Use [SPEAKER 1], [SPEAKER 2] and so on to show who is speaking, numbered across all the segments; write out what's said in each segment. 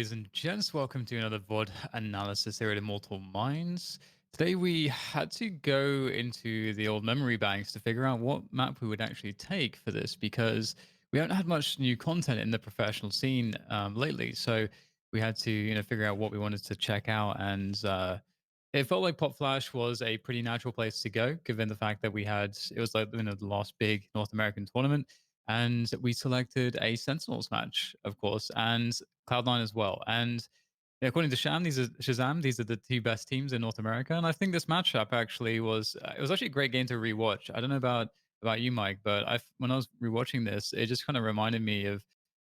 [SPEAKER 1] ladies and gents. Welcome to another VOD analysis here at Immortal Minds. Today we had to go into the old memory banks to figure out what map we would actually take for this because we haven't had much new content in the professional scene lately. So we had to, figure out what we wanted to check out, and it felt like Popflash was a pretty natural place to go, given the fact that it was like the last big North American tournament, and we selected a Sentinels match, of course, and Cloud9 as well. And according to Shazam, these are the two best teams in North America. And I think this matchup actually was it was actually a great game to rewatch. I don't know about you, Mike, but when I was rewatching this, it just kind of reminded me of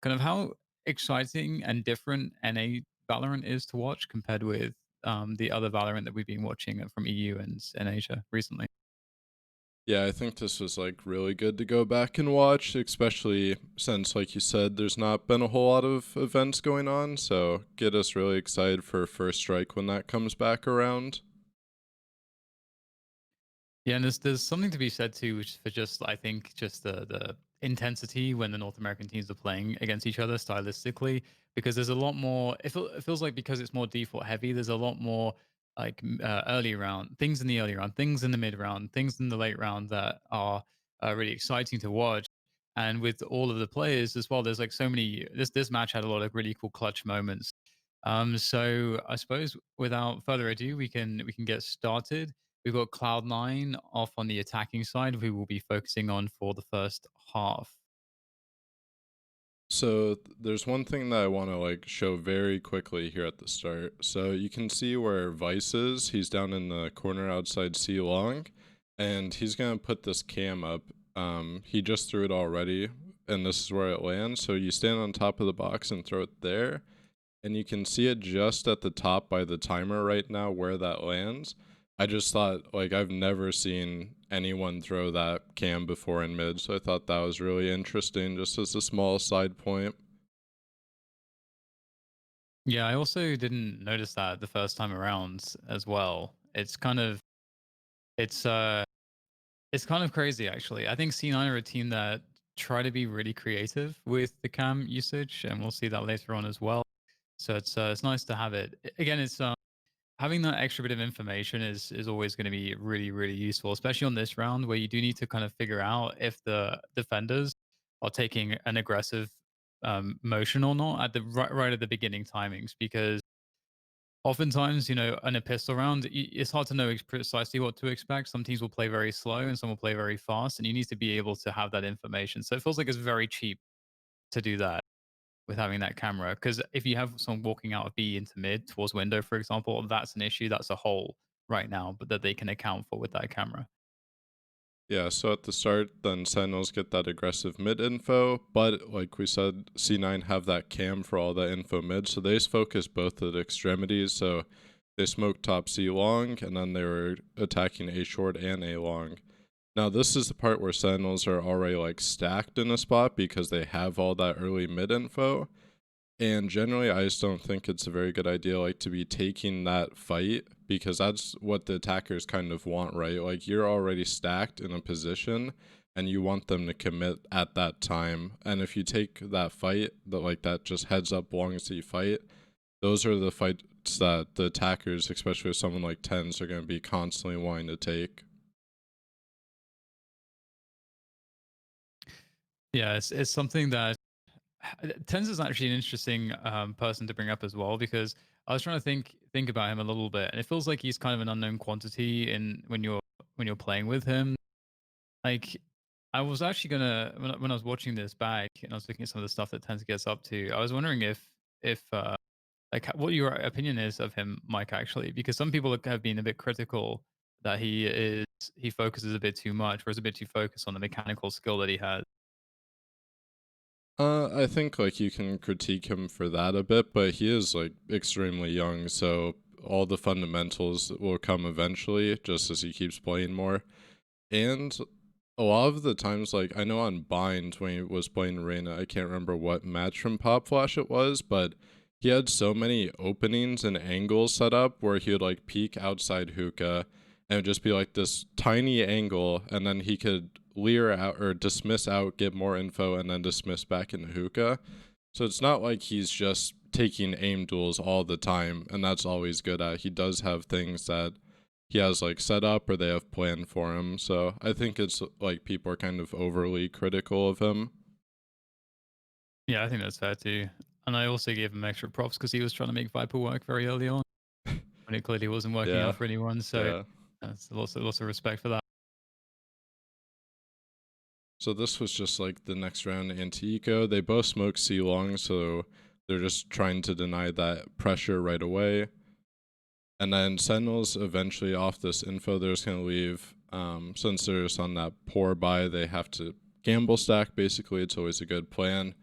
[SPEAKER 1] kind of how exciting and different NA Valorant is to watch compared with the other Valorant that we've been watching from EU and Asia recently.
[SPEAKER 2] Yeah, I think this was like really good to go back and watch, especially since, like you said, there's not been a whole lot of events going on. So get us really excited for First Strike when that comes back around.
[SPEAKER 1] Yeah, and there's something to be said too, which for just I think just the intensity when the North American teams are playing against each other stylistically, because there's a lot more. It feels like because it's more default heavy, there's a lot more like early round things in the early round, things in the mid round, things in the late round that are really exciting to watch. And with all of the players as well, there's like so many. This match had a lot of really cool clutch moments. So I suppose without further ado, we can get started. We've got Cloud9 off on the attacking side, we will be focusing on for the first half.
[SPEAKER 2] So there's one thing that I want to like show very quickly here at the start. So you can see where Vice is. He's down in the corner outside C long, and he's gonna put this cam up. He just threw it already, and this is where it lands. So you stand on top of the box and throw it there, and you can see it just at the top by the timer right now where that lands. I just thought, like, I've never seen anyone throw that cam before in mid, so I thought that was really interesting, just as a small side point.
[SPEAKER 1] Yeah, I also didn't notice that the first time around as well. It's uh it's kind of crazy actually. I think C9 are a team that try to be really creative with the cam usage, and we'll see that later on as well. So it's nice to have it. Again, it's having that extra bit of information is always going to be really useful, especially on this round where you do need to kind of figure out if the defenders are taking an aggressive motion or not at the right at the beginning timings, because oftentimes, in a pistol round, it's hard to know precisely what to expect. Some teams will play very slow and some will play very fast, and you need to be able to have that information. So it feels like it's very cheap to do that with having that camera. Because if you have someone walking out of B into mid towards window, for example, that's an issue. That's a hole right now, but that they can account for with that camera.
[SPEAKER 2] Yeah, so at the start, then Sentinels get that aggressive mid info, but like we said, C9 have that cam for all the info mid, so they just focus both at extremities, so they smoked top C long, and then they were attacking A short and A long. Now this is the part where Sentinels are already like stacked in a spot because they have all that early mid info, and generally, I just don't think it's a very good idea, like, to be taking that fight, because that's what the attackers kind of want, right? Like, you're already stacked in a position, and you want them to commit at that time. And if you take that fight, that just heads up belongs to you fight, those are the fights that the attackers, especially with someone like Tens, are going to be constantly wanting to take.
[SPEAKER 1] Yeah, it's something that Tens is actually an interesting person to bring up as well, because I was trying to think about him a little bit, and it feels like he's kind of an unknown quantity in when you're playing with him. Like, I was actually gonna when I was watching this back and I was looking at some of the stuff that Tens gets up to, I was wondering if like what your opinion is of him, Mike, actually, because some people have been a bit critical that he focuses a bit too much, or is a bit too focused on the mechanical skill that he has.
[SPEAKER 2] I think like you can critique him for that a bit, but he is like extremely young, so all the fundamentals will come eventually, just as he keeps playing more. And a lot of the times, like I know on Bind when he was playing Reyna, I can't remember what match from Popflash it was, but he had so many openings and angles set up where he would like peek outside hookah and it would just be like this tiny angle, and then he could leer out or dismiss out, get more info, and then dismiss back into hookah. So it's not like he's just taking aim duels all the time, and that's always good at. He does have things that he has like set up or they have planned for him. So I think it's like people are kind of overly critical of him.
[SPEAKER 1] Yeah, I think that's fair too. And I also gave him extra props because he was trying to make Viper work very early on when it clearly wasn't working
[SPEAKER 2] Yeah,
[SPEAKER 1] out for anyone. So
[SPEAKER 2] yeah.
[SPEAKER 1] that's lots of respect for that.
[SPEAKER 2] So this was just like the next round anti-eco. They both smoke C long, so they're just trying to deny that pressure right away. And then Sentinels eventually off this info, they're just gonna leave. Since they're just on that poor buy, they have to gamble stack. Basically, it's always a good plan.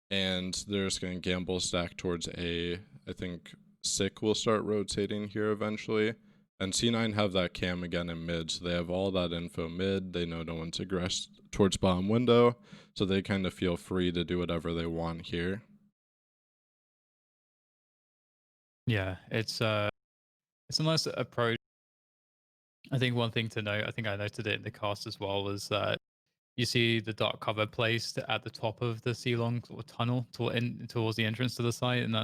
[SPEAKER 2] And they're just gonna gamble stack towards A. I think Sick will start rotating here eventually. And C9 have that cam again in mid, so they have all that info mid. They know no one's aggressed towards bottom window, so they kind of feel free to do whatever they want here.
[SPEAKER 1] Yeah, it's a nice approach. I think one thing to note, I think I noted it in the cast as well, was that you see the dark cover placed at the top of the C-long sort of tunnel towards the entrance to the site, and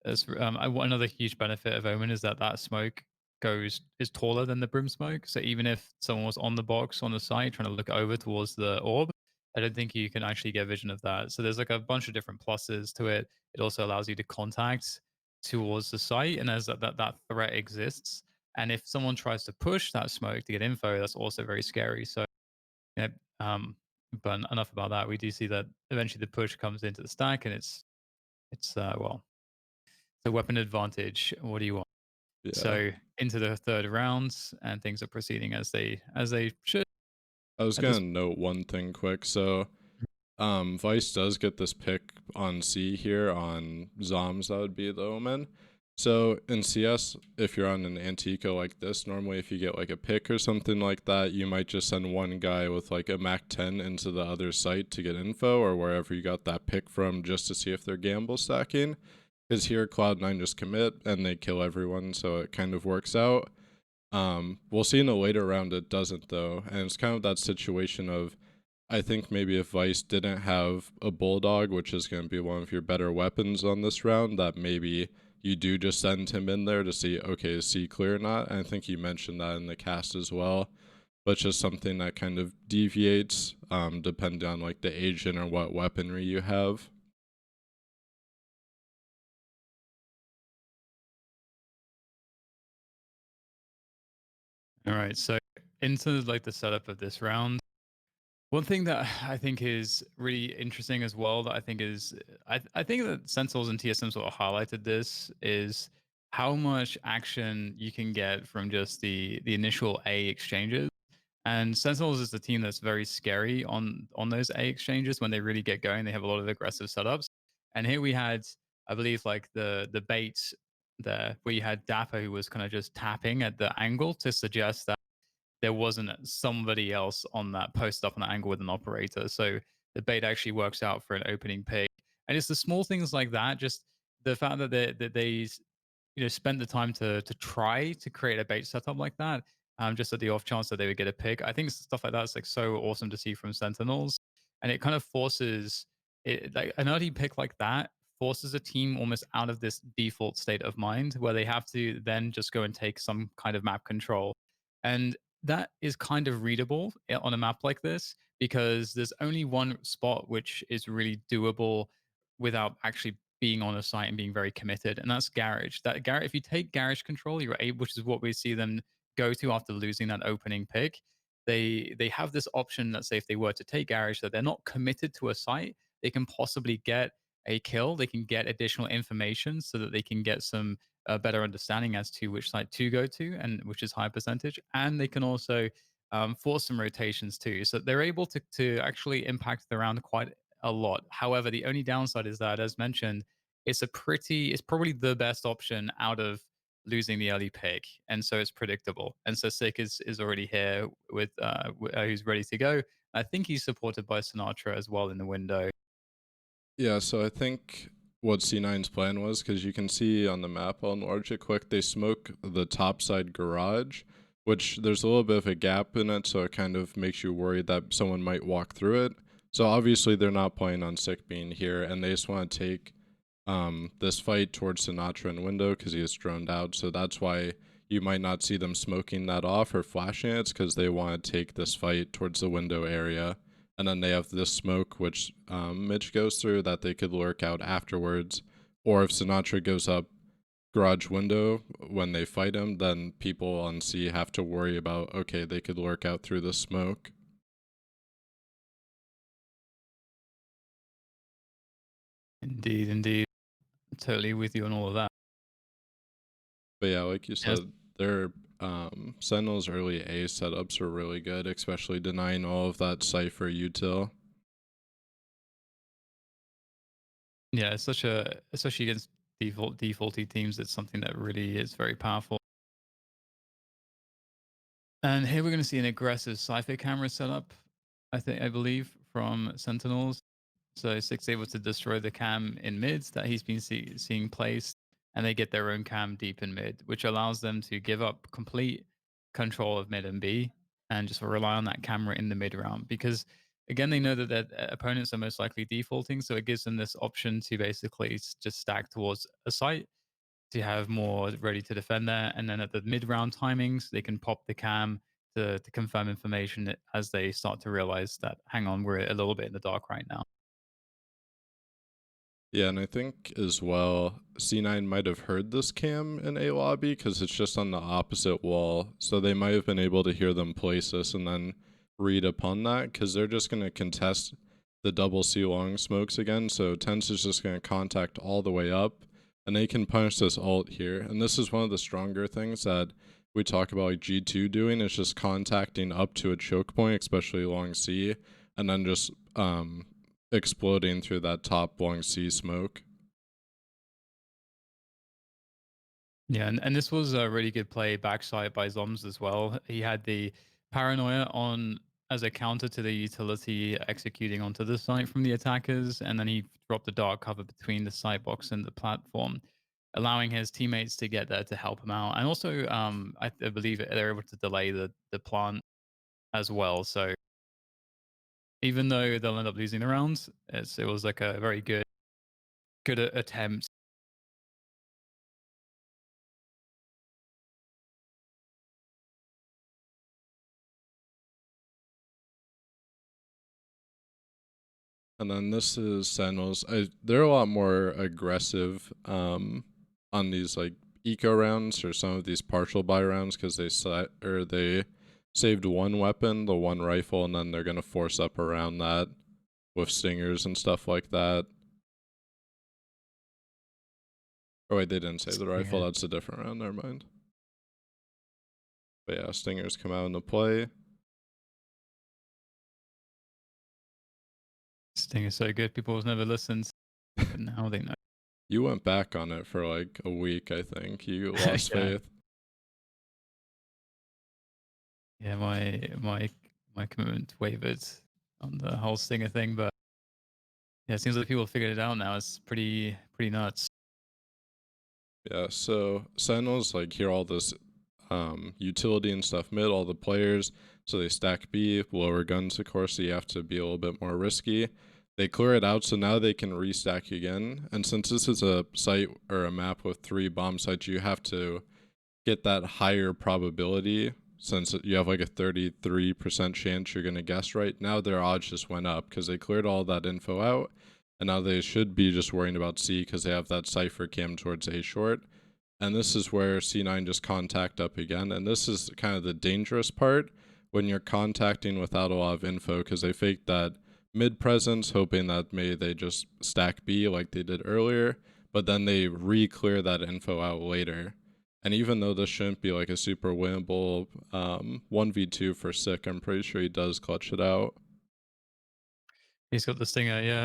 [SPEAKER 1] another huge benefit of Omen is that that smoke is taller than the brim smoke. So even if someone was on the box on the site trying to look over towards the orb, I don't think you can actually get vision of that. So there's like a bunch of different pluses to it. It also allows you to contact towards the site, and as that threat exists. And if someone tries to push that smoke to get info, that's also very scary. So yeah, but enough about that. We do see that eventually the push comes into the stack, and well, the weapon advantage. What do you want?
[SPEAKER 2] Yeah.
[SPEAKER 1] So into the third rounds, and things are proceeding as they should
[SPEAKER 2] I was
[SPEAKER 1] at
[SPEAKER 2] gonna
[SPEAKER 1] this.
[SPEAKER 2] note one thing quick. So Vice does get this pick on C here on Zoms, that would be the Omen. So in CS, if you're on an Antico like this, normally if you get like a pick or something like that, you might just send one guy with like a Mac 10 into the other site to get info or wherever you got that pick from just to see if they're gamble stacking. Because here Cloud9 just commit and they kill everyone, so it kind of works out. We'll see in a later round it doesn't though, and it's kind of that situation of I think maybe if Vice didn't have a Bulldog, which is going to be one of your better weapons on this round, that maybe you do just send him in there to see, okay, is C clear or not? And I think you mentioned that in the cast as well. But it's just something that kind of deviates depending on like the agent or what weaponry you have.
[SPEAKER 1] All right, so into like the setup of this round. One thing that I think is really interesting as well, that I think is, I think that Sentinels and TSM sort of highlighted this, is how much action you can get from just the initial A exchanges. And Sentinels is the team that's very scary on those A exchanges when they really get going. They have a lot of aggressive setups. And here we had, I believe, like the bait there, where you had Dapper who was kind of just tapping at the angle to suggest that there wasn't somebody else on that posted up on that angle with an operator. So the bait actually works out for an opening pick. And it's the small things like that, just the fact that they spent the time to try to create a bait setup like that, just at the off chance that they would get a pick. I think stuff like that's like so awesome to see from Sentinels, and it kind of forces it, like an early pick like that forces a team almost out of this default state of mind where they have to then just go and take some kind of map control. And that is kind of readable on a map like this because there's only one spot which is really doable without actually being on a site and being very committed, and that's garage. That garage, if you take garage control, you're able, which is what we see them go to after losing that opening pick. They have this option that say if they were to take garage, that they're not committed to a site, they can possibly get a kill, they can get additional information so that they can get some better understanding as to which site to go to and which is high percentage, and they can also force some rotations too. So they're able to actually impact the round quite a lot. However, the only downside is that, as mentioned, it's probably the best option out of losing the early pick, and so it's predictable. And so Sick is already here with who's ready to go. I think he's supported by Sinatra as well in the window.
[SPEAKER 2] Yeah, so I think what C9's plan was, because you can see on the map, I'll enlarge it quick, they smoke the topside garage, which there's a little bit of a gap in it, so it kind of makes you worried that someone might walk through it. So obviously they're not playing on Sick being here, and they just want to take this fight towards Sinatra and window because he is droned out. So that's why you might not see them smoking that off or flashing it. It's because they want to take this fight towards the window area. And then they have this smoke, which Mitch goes through, that they could lurk out afterwards. Or if Sinatra goes up garage window when they fight him, then people on C have to worry about, okay, they could lurk out through the smoke.
[SPEAKER 1] Indeed, indeed. Totally with you on all of that.
[SPEAKER 2] But yeah, like you
[SPEAKER 1] Yes.
[SPEAKER 2] said, their Sentinels early A setups are really good, especially denying all of that Cypher util.
[SPEAKER 1] Yeah, it's such a, especially against defaulty teams, it's something that really is very powerful. And here we're going to see an aggressive Cypher camera setup, I believe, from Sentinels. So Six able to destroy the cam in mids that he's been seeing placed, and they get their own cam deep in mid, which allows them to give up complete control of mid and B and just rely on that camera in the mid round. Because again, they know that their opponents are most likely defaulting, so it gives them this option to basically just stack towards a site to have more ready to defend there. And then at the mid round timings, they can pop the cam to confirm information as they start to realize that, hang on, we're a little bit in the dark right now.
[SPEAKER 2] Yeah, and I think as well, C9 might have heard this cam in A lobby because it's just on the opposite wall. So they might have been able to hear them place this and then read upon that because they're just going to contest the double C long smokes again. So Tense is just going to contact all the way up and they can punish this ult here. And this is one of the stronger things that we talk about like G2 doing is just contacting up to a choke point, especially long C, and then just exploding through that top long C smoke.
[SPEAKER 1] Yeah, and this was a really good play backside by Zoms as well. He had the paranoia on as a counter to the utility executing onto the site from the attackers, and then he dropped the dark cover between the site box and the platform, allowing his teammates to get there to help him out. And also, I believe they're able to delay the plant as well. So even though they'll end up losing the rounds, it was like a very good attempt.
[SPEAKER 2] And then this is Sentinels. They're a lot more aggressive on these like eco rounds or some of these partial buy rounds because they saved one weapon, the one rifle, and then they're gonna force up around that with stingers and stuff like that. Oh wait, they didn't save the rifle. That's a different round. Never mind. But yeah, stingers come out into play.
[SPEAKER 1] Sting is so good. People have never listened, but now they know.
[SPEAKER 2] You went back on it for like a week, I think. You lost
[SPEAKER 1] Yeah.
[SPEAKER 2] faith.
[SPEAKER 1] Yeah, my commitment wavered on the whole Stinger thing, but yeah, it seems like people figured it out now. It's pretty nuts.
[SPEAKER 2] Yeah, so Sentinels like hear all this utility and stuff mid, all the players, so they stack B, lower guns of course, so you have to be a little bit more risky. They clear it out, so now they can restack again. And since this is a site or a map with 3 bomb sites, you have to get that higher probability. Since you have like a 33% chance you're going to guess right, now their odds just went up because they cleared all that info out. And now they should be just worrying about C because they have that Cypher cam towards A short. And this is where C9 just contact up again. And this is kind of the dangerous part when you're contacting without a lot of info because they faked that mid presence, hoping that maybe they just stack B like they did earlier, but then they re-clear that info out later. And even though this shouldn't be like a super winnable 1v2 for Sick, I'm pretty sure he does clutch it out.
[SPEAKER 1] He's got the Stinger, yeah,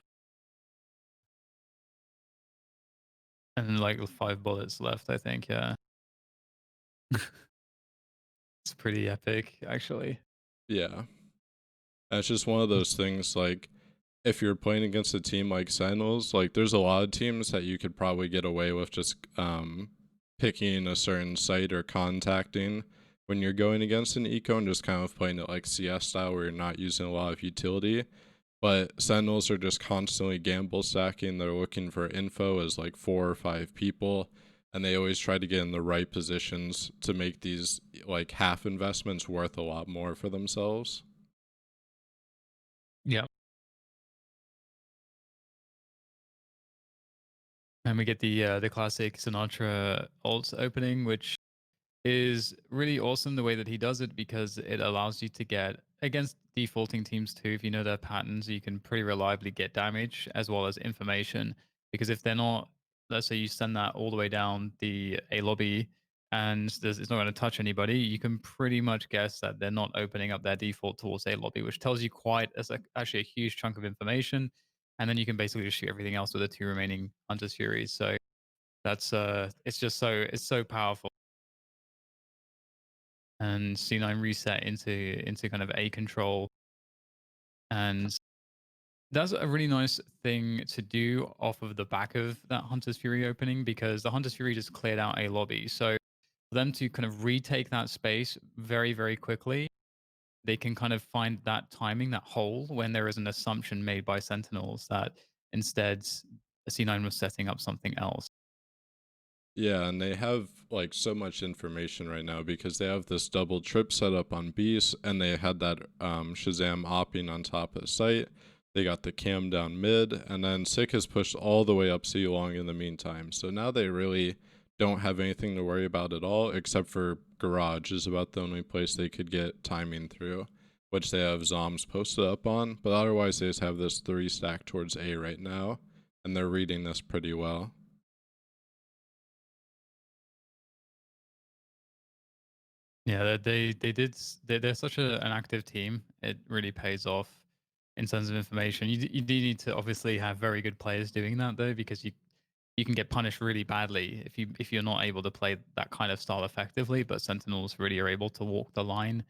[SPEAKER 1] and like 5 bullets left, I think. Yeah, it's pretty epic, actually.
[SPEAKER 2] Yeah. And it's just one of those things like if you're playing against a team like Sentinels, like there's a lot of teams that you could probably get away with just picking a certain site or contacting when you're going against an eco and just kind of playing it like CS style where you're not using a lot of utility. But Sentinels are just constantly gamble stacking. They're looking for info as like 4 or 5 people, and they always try to get in the right positions to make these like half investments worth a lot more for themselves.
[SPEAKER 1] Yeah. And we get the classic Sinatra alt opening, which is really awesome the way that he does it because it allows you to get against defaulting teams too. If you know their patterns, you can pretty reliably get damage as well as information. Because if they're not, let's say you send that all the way down the A lobby and it's not going to touch anybody, you can pretty much guess that they're not opening up their default towards A lobby, which tells you quite as actually a huge chunk of information. And then you can basically just shoot everything else with the two remaining Hunter's Furies. So that's it's just it's so powerful. And C9 reset into kind of A control. And that's a really nice thing to do off of the back of that Hunter's Fury opening because the Hunter's Fury just cleared out A lobby. So for them to kind of retake that space very, very quickly, they can kind of find that timing, that hole when there is an assumption made by Sentinels that instead C9 was setting up something else.
[SPEAKER 2] Yeah, and they have like so much information right now because they have this double trip set up on Beast, and they had that Shazam opping on top of the site. They got the cam down mid, and then Sick has pushed all the way up C long in the meantime. So now they really don't have anything to worry about at all, except for Garage is about the only place they could get timing through, which they have Zoms posted up on. But otherwise, they just have this 3 stack towards A right now, and they're reading this pretty well.
[SPEAKER 1] Yeah, they're such an active team. It really pays off in terms of information. You do need to obviously have very good players doing that though, because you can get punished really badly if you're not able to play that kind of style effectively. But Sentinels really are able to walk the line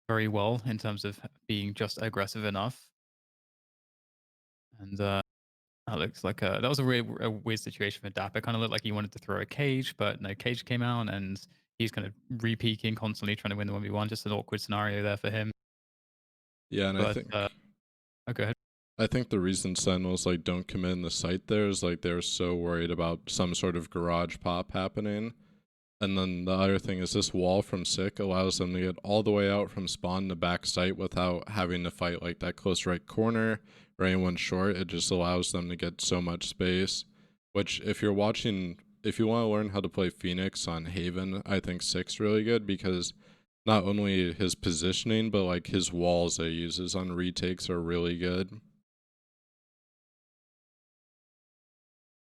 [SPEAKER 1] very well in terms of being just aggressive enough. And that looks like that was a weird situation for Dap. It kind of looked like he wanted to throw a cage, but no cage came out, and he's kind of re-peaking constantly, trying to win the 1v1. Just an awkward scenario there for him.
[SPEAKER 2] Yeah, and
[SPEAKER 1] But oh, go ahead.
[SPEAKER 2] I think the reason Sentinels like don't commit in the site there is like they're so worried about some sort of garage pop happening. And then the other thing is this wall from Sick allows them to get all the way out from spawn to back site without having to fight like that close right corner or anyone short. It just allows them to get so much space. Which if you want to learn how to play Phoenix on Haven, I think Sick's really good because not only his positioning but like his walls that he uses on retakes are really good.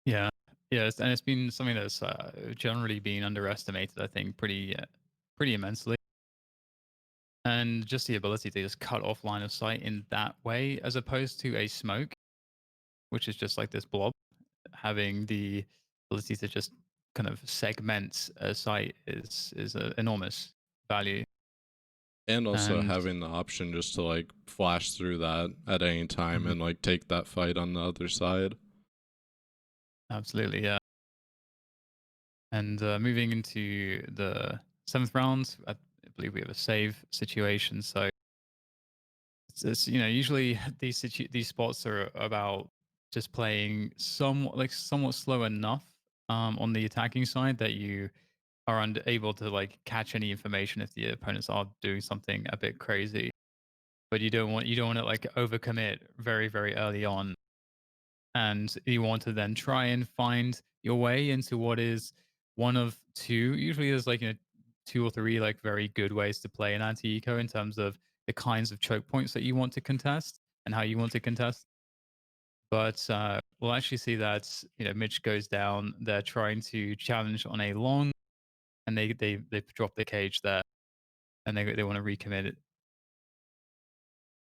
[SPEAKER 1] Yeah, yeah, and it's been something that's generally been underestimated. I think pretty immensely, and just the ability to just cut off line of sight in that way, as opposed to a smoke, which is just like this blob, having the ability to just kind of segment a site is an enormous value.
[SPEAKER 2] And also
[SPEAKER 1] And
[SPEAKER 2] having the option just to like flash through that at any time
[SPEAKER 1] mhm,
[SPEAKER 2] and like take that fight on the other side.
[SPEAKER 1] absolutely, yeah. And moving into the seventh round, I believe we have a save situation. So it's usually these spots are about just playing somewhat slow enough on the attacking side that you are unable to like catch any information if the opponents are doing something a bit crazy. But you don't want to like overcommit very very early on, and you want to then try and find your way into what is one of two. Usually, there's like 2 or 3 like very good ways to play an anti-eco in terms of the kinds of choke points that you want to contest and how you want to contest. But we'll actually see that Mitch goes down. They're trying to challenge on a long, and they drop the cage there, and they want to recommit it.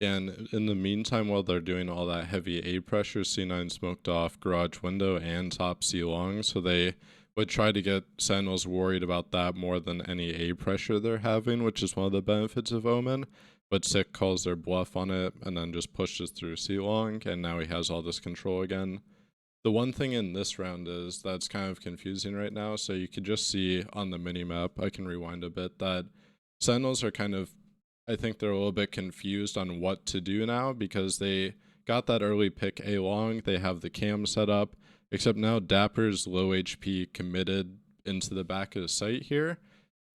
[SPEAKER 2] And in the meantime, while they're doing all that heavy A pressure, C9 smoked off garage window and top C long, so they would try to get Sentinels worried about that more than any A pressure they're having, which is one of the benefits of Omen. But Sick calls their bluff on it and then just pushes through C long, and now he has all this control again. The one thing in this round is that's kind of confusing right now. So you could just see on the mini map, I can rewind a bit, that Sentinels are kind of, I think they're a little bit confused on what to do now because they got that early pick A long. They have the cam set up, except now Dapper's low HP committed into the back of the site here.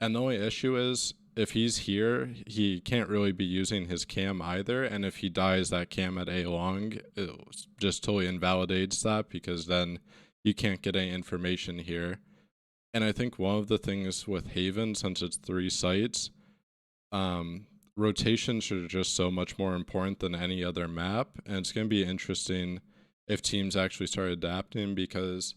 [SPEAKER 2] And the only issue is if he's here, he can't really be using his cam either. And if he dies that cam at A long, it just totally invalidates that because then you can't get any information here. And I think one of the things with Haven, since it's 3 sites, um, rotations are just so much more important than any other map. And it's going to be interesting if teams actually start adapting because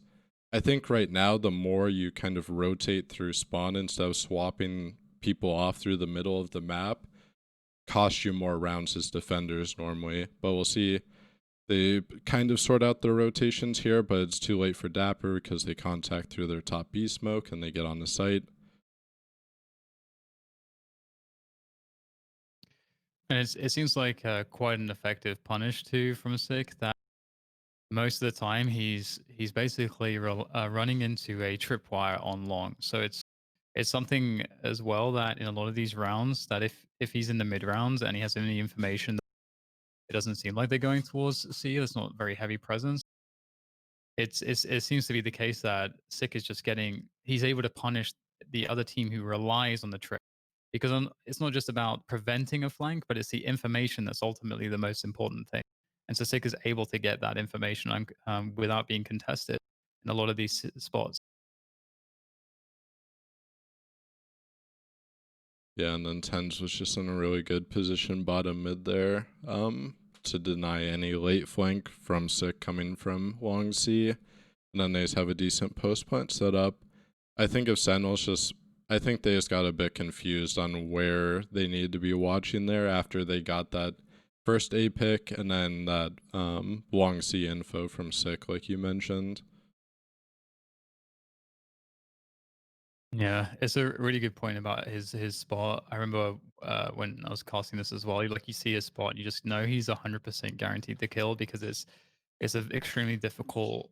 [SPEAKER 2] I think right now, the more you kind of rotate through spawn instead of swapping people off through the middle of the map, costs you more rounds as defenders normally. But we'll see. They kind of sort out their rotations here, but it's too late for Dapper because they contact through their top B smoke and they get on the site.
[SPEAKER 1] And it seems like quite an effective punish too from Sick. That most of the time he's basically running into a tripwire on long. So it's something as well that in a lot of these rounds that if he's in the mid rounds and he has any information, it doesn't seem like they're going towards C. There's not very heavy presence. It seems to be the case that Sick is just getting he's able to punish the other team who relies on the trip because it's not just about preventing a flank, but it's the information that's ultimately the most important thing. And so Sick is able to get that information without being contested in a lot of these spots.
[SPEAKER 2] Yeah, and then Tens was just in a really good position bottom mid there to deny any late flank from Sick coming from long C. And then they just have a decent post plant set up. I think if Sentinels just, I think they just got a bit confused on where they needed to be watching there after they got that first A pick and then that long C info from Sick, like you mentioned.
[SPEAKER 1] Yeah, it's a really good point about his spot. I remember when I was casting this as well. Like you see his spot, you just know he's 100% guaranteed to kill because it's an extremely difficult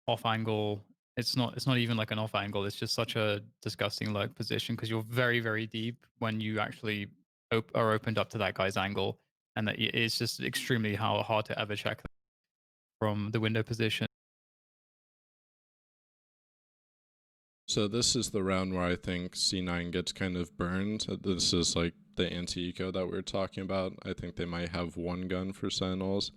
[SPEAKER 1] off angle. It's not even like an off angle. It's just such a disgusting lurk position because you're very deep when you actually are opened up to that guy's angle, and that it's just extremely hard to ever check from the window position.
[SPEAKER 2] So this is the round where I think C9 gets kind of burned. This is like the anti-eco that we were talking about. I think they might have one gun for Sentinels.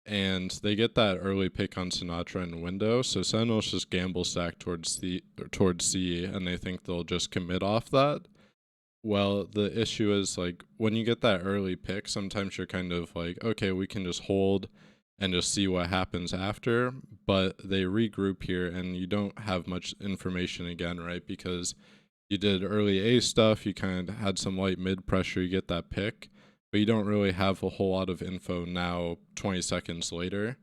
[SPEAKER 2] And they get that early pick on Sinatra and window, so Sentinels just gamble stack towards C, and they think they'll just commit off that. Well, the issue is like when you get that early pick, sometimes you're kind of like, okay, we can just hold and just see what happens after. But they regroup here, and you don't have much information again, right? Because you did early A stuff, you kind of had some light mid pressure, you get that pick, but you don't really have a whole lot of info now 20 seconds later.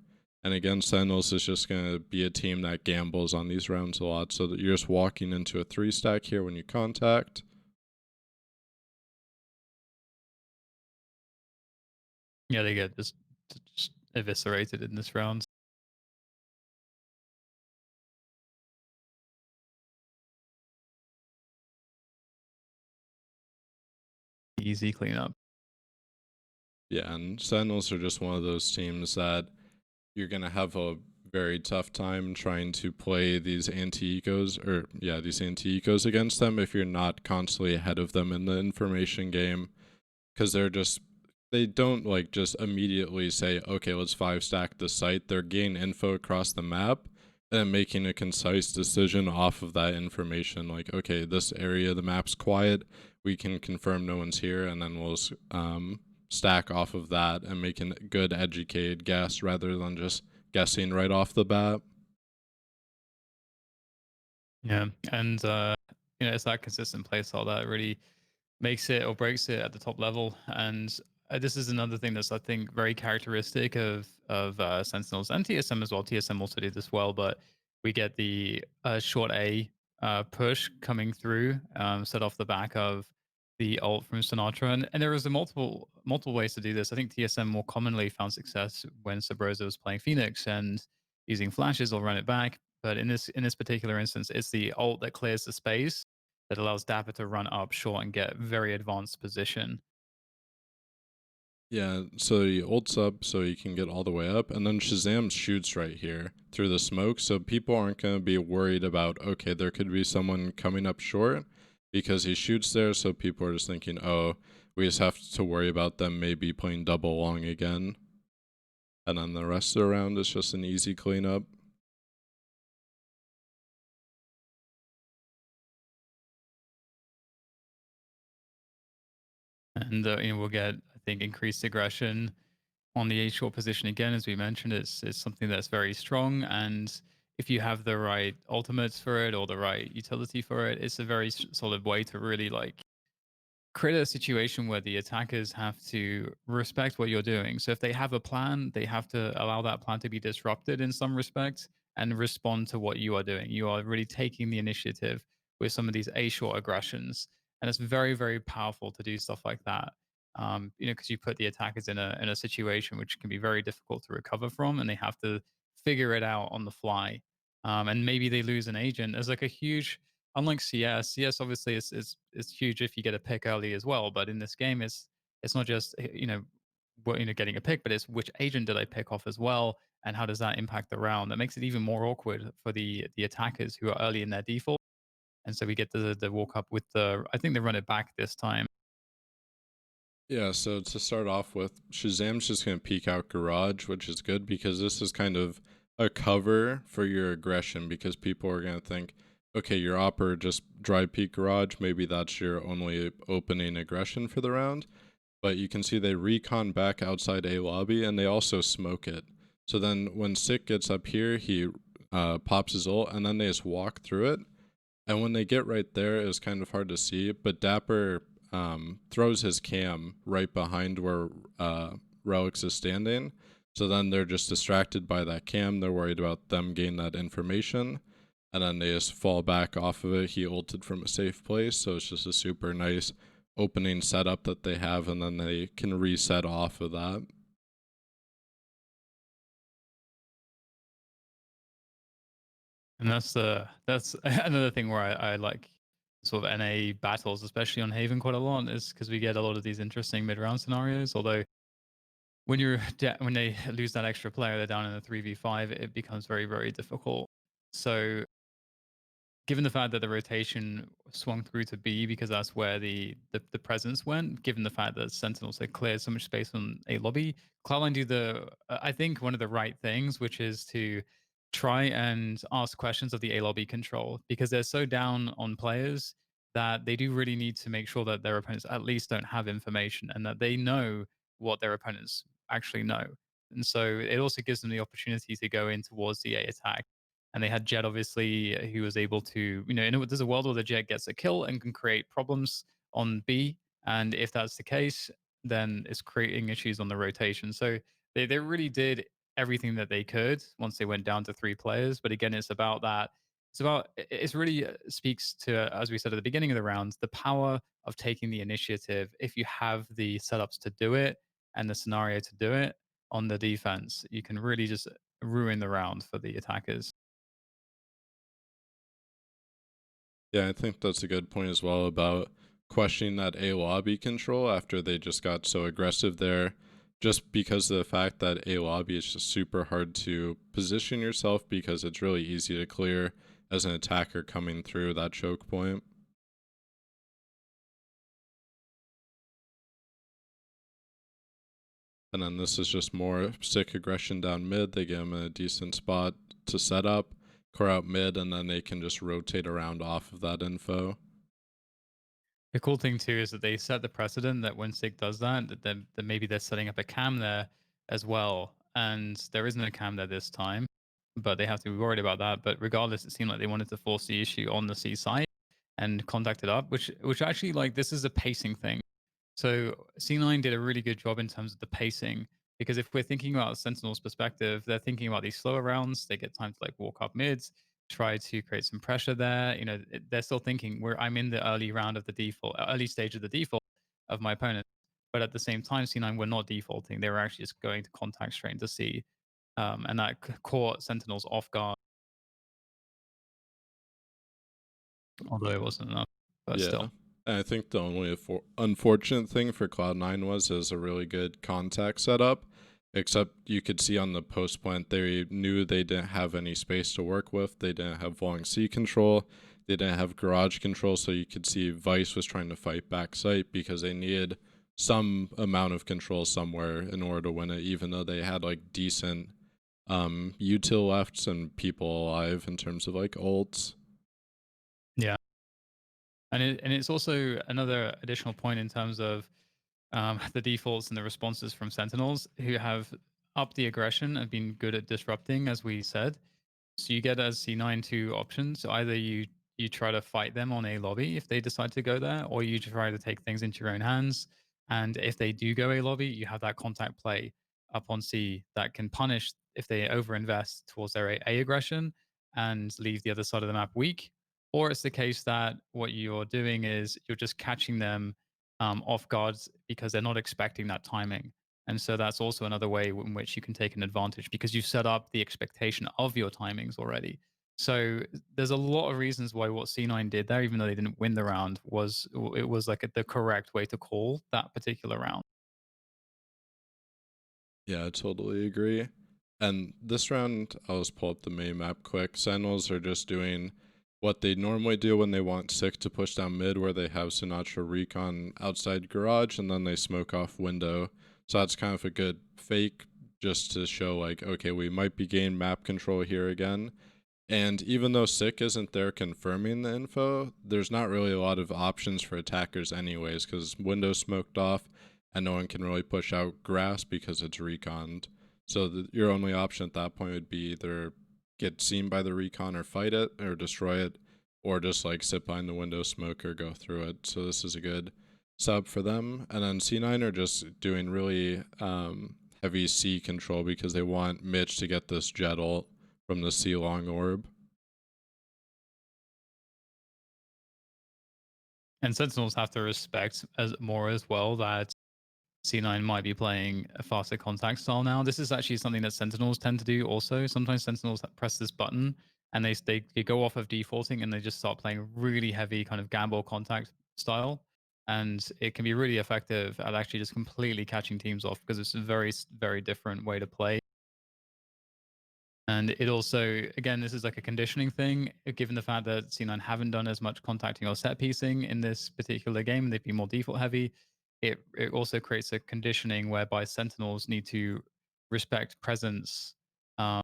[SPEAKER 2] And again, Sentinels is just going to be a team that gambles on these rounds a lot, so that you're just walking into a 3 stack here when you contact.
[SPEAKER 1] Yeah, they get just eviscerated in this round. Easy cleanup.
[SPEAKER 2] Yeah, and Sentinels are just one of those teams that you're going to have a very tough time trying to play these these anti-ecos against them if you're not constantly ahead of them in the information game, because they don't like just immediately say, okay, let's 5 stack the site. They're getting info across the map and then making a concise decision off of that information, like, okay, this area of the map's quiet, we can confirm no one's here, and then we'll stack off of that and make a good educated guess rather than just guessing right off the bat.
[SPEAKER 1] Yeah, and it's that consistent play style that really makes it or breaks it at the top level. And this is another thing that's I think very characteristic of Sentinels and TSM as well. TSM also did this well, but we get the short A push coming through, set off the back of the ult from Sinatra, and there was a multiple ways to do this. I think TSM more commonly found success when Sabrosa was playing Phoenix and using flashes or run it back. But in this particular instance, it's the ult that clears the space that allows Dapper to run up short and get very advanced position.
[SPEAKER 2] Yeah, so he ults up so he can get all the way up, and then Shazam shoots right here through the smoke, so people aren't going to be worried about, okay, there could be someone coming up short because he shoots there, so people are just thinking, oh, we just have to worry about them maybe playing double long again. And then the rest of the round is just an easy cleanup.
[SPEAKER 1] And we'll get, I think, increased aggression on the A short position again, as we mentioned. It's something that's very strong, and if you have the right ultimates for it or the right utility for it, it's a very solid way to really like create a situation where the attackers have to respect what you're doing. So if they have a plan, they have to allow that plan to be disrupted in some respect and respond to what you are doing. You are really taking the initiative with some of these A short aggressions, and it's very very powerful to do stuff like that. Because you put the attackers in a situation which can be very difficult to recover from, and they have to figure it out on the fly. And maybe they lose an agent. There's like a huge unlike CS obviously is huge if you get a pick early as well. But in this game, it's not just getting a pick, but it's which agent did I pick off as well, and how does that impact the round? That makes it even more awkward for the attackers who are early in their default. And so we get the walk up with the. I think they run it back this time.
[SPEAKER 2] Yeah, so to start off with, Shazam's just going to peek out Garage, which is good because this is kind of a cover for your aggression because people are going to think, okay, your Opper just dry peek Garage, maybe that's your only opening aggression for the round. But you can see they recon back outside A lobby and they also smoke it. So then when Sick gets up here, he pops his ult and then they just walk through it. And when they get right there, it's kind of hard to see, but Dapper throws his cam right behind where Relics is standing. So then they're just distracted by that cam. They're worried about them getting that information. And then they just fall back off of it. He ulted from a safe place. So it's just a super nice opening setup that they have. And then they can reset off of that.
[SPEAKER 1] And that's another thing where I like sort of NA battles, especially on Haven, quite a lot, is because we get a lot of these interesting mid round scenarios. Although when when they lose that extra player, they're down in a 3v5, it becomes very very difficult. So given the fact that the rotation swung through to B because that's where the presence went, given the fact that Sentinels had cleared so much space on A lobby, Cloud9 do the I think one of the right things, which is to try and ask questions of the A lobby control because they're so down on players that they do really need to make sure that their opponents at least don't have information and that they know what their opponents actually know. And so it also gives them the opportunity to go in towards the A attack and they had Jet, obviously, who was able to, there's a world where the Jet gets a kill and can create problems on B. And if that's the case, then it's creating issues on the rotation. So they really did everything that they could once they went down to three players. But again, it's about that. It's really speaks to, as we said at the beginning of the round, the power of taking the initiative if you have the setups to do it and the scenario to do it on the defense. You can really just ruin the round for the attackers.
[SPEAKER 2] Yeah, I think that's a good point as well about questioning that A lobby control after they just got so aggressive there. Just because of the fact that A lobby is just super hard to position yourself because it's really easy to clear as an attacker coming through that choke point. And then this is just more Sick aggression down mid. They get them in a decent spot to set up, core out mid, and then they can just rotate around off of that info.
[SPEAKER 1] The cool thing too is that they set the precedent that when Sig does that, that maybe they're setting up a cam there as well. And there isn't a cam there this time, but they have to be worried about that. But regardless, it seemed like they wanted to force the issue on the C side and contact it up, which actually like this is a pacing thing. So C9 did a really good job in terms of the pacing because if we're thinking about Sentinel's perspective, they're thinking about these slower rounds. They get time to like walk up mids, try to create some pressure there. They're still thinking where I'm in the early round of the default, early stage of the default of my opponent. But at the same time, C9 were not defaulting. They were actually just going to contact straight into C. And that caught Sentinels off guard, although it wasn't enough, but
[SPEAKER 2] Yeah.
[SPEAKER 1] still.
[SPEAKER 2] And I think the only unfortunate thing for Cloud9 was it was a really good contact setup, except you could see on the post plant they knew they didn't have any space to work with. They didn't have long C control. They didn't have garage control, so you could see Vice was trying to fight backside because they needed some amount of control somewhere in order to win it, even though they had like decent util lefts and people alive in terms of like ults.
[SPEAKER 1] Yeah. And it's also another additional point in terms of the defaults and the responses from Sentinels, who have upped the aggression and been good at disrupting, as we said. So you get as C9 two options. So either you try to fight them on a lobby if they decide to go there, or you try to take things into your own hands. And if they do go A lobby, you have that contact play up on C that can punish if they overinvest towards their A aggression and leave the other side of the map weak. Or it's the case that what you're doing is you're just catching them off guard because they're not expecting that timing. And so that's also another way in which you can take an advantage because you've set up the expectation of your timings already. So there's a lot of reasons why what C9 did there, even though they didn't win the round, was it was like the correct way to call that particular round.
[SPEAKER 2] Yeah, I totally agree. And this round, I'll just pull up the main map quick. Sentinels are just doing what they normally do when they want Sick to push down mid, where they have Sinatra recon outside garage and then they smoke off window. So that's kind of a good fake just to show, like, okay, we might be gaining map control here again. And even though Sick isn't there confirming the info, there's not really a lot of options for attackers anyways, because Windows smoked off and no one can really push out grass because it's reconned. So your only option at that point would be either get seen by the recon or fight it or destroy it, or just like sit behind the window smoke or go through it. So this is a good sub for them. And then C9 are just doing really heavy C control because they want Mitch to get this jet ult from the C long orb.
[SPEAKER 1] And Sentinels have to respect as more as well that C9 might be playing a faster contact style now. This is actually something that Sentinels tend to do also. Sometimes Sentinels press this button and they go off of defaulting and they just start playing really heavy kind of gamble contact style. And it can be really effective at actually just completely catching teams off because it's a very different way to play. And it also, again, this is like a conditioning thing, given the fact that C9 haven't done as much contacting or set piecing in this particular game. They've been more default heavy. It also creates a conditioning whereby Sentinels need to respect presence and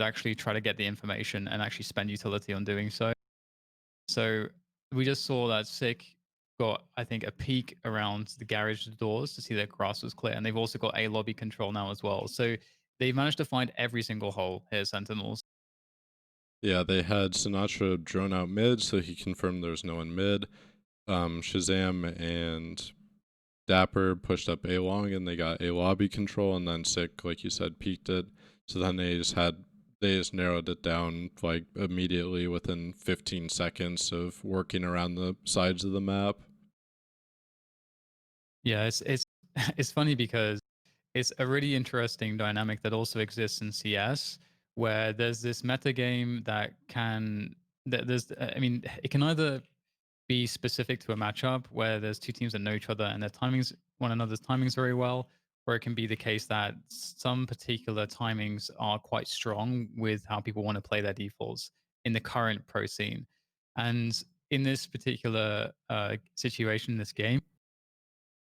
[SPEAKER 1] actually try to get the information and actually spend utility on doing so. So we just saw that Sick got, I think, a peek around the garage doors to see that grass was clear. And they've also got a lobby control now as well. So they've managed to find every single hole here, Sentinels.
[SPEAKER 2] Yeah, they had Sinatra drone out mid, so he confirmed there's no one mid. Shazam and Dapper pushed up A long, and they got A lobby control, and then Sick, like you said, peaked it. So then they just narrowed it down like immediately within 15 seconds of working around the sides of the map.
[SPEAKER 1] Yeah, it's it's funny because it's a really interesting dynamic that also exists in CS, where there's this meta game that can that there's I mean it can either be specific to a matchup where there's two teams that know each other and their timings one another's timings very well, or it can be the case that some particular timings are quite strong with how people want to play their defaults in the current pro scene. And in this particular situation, in this game,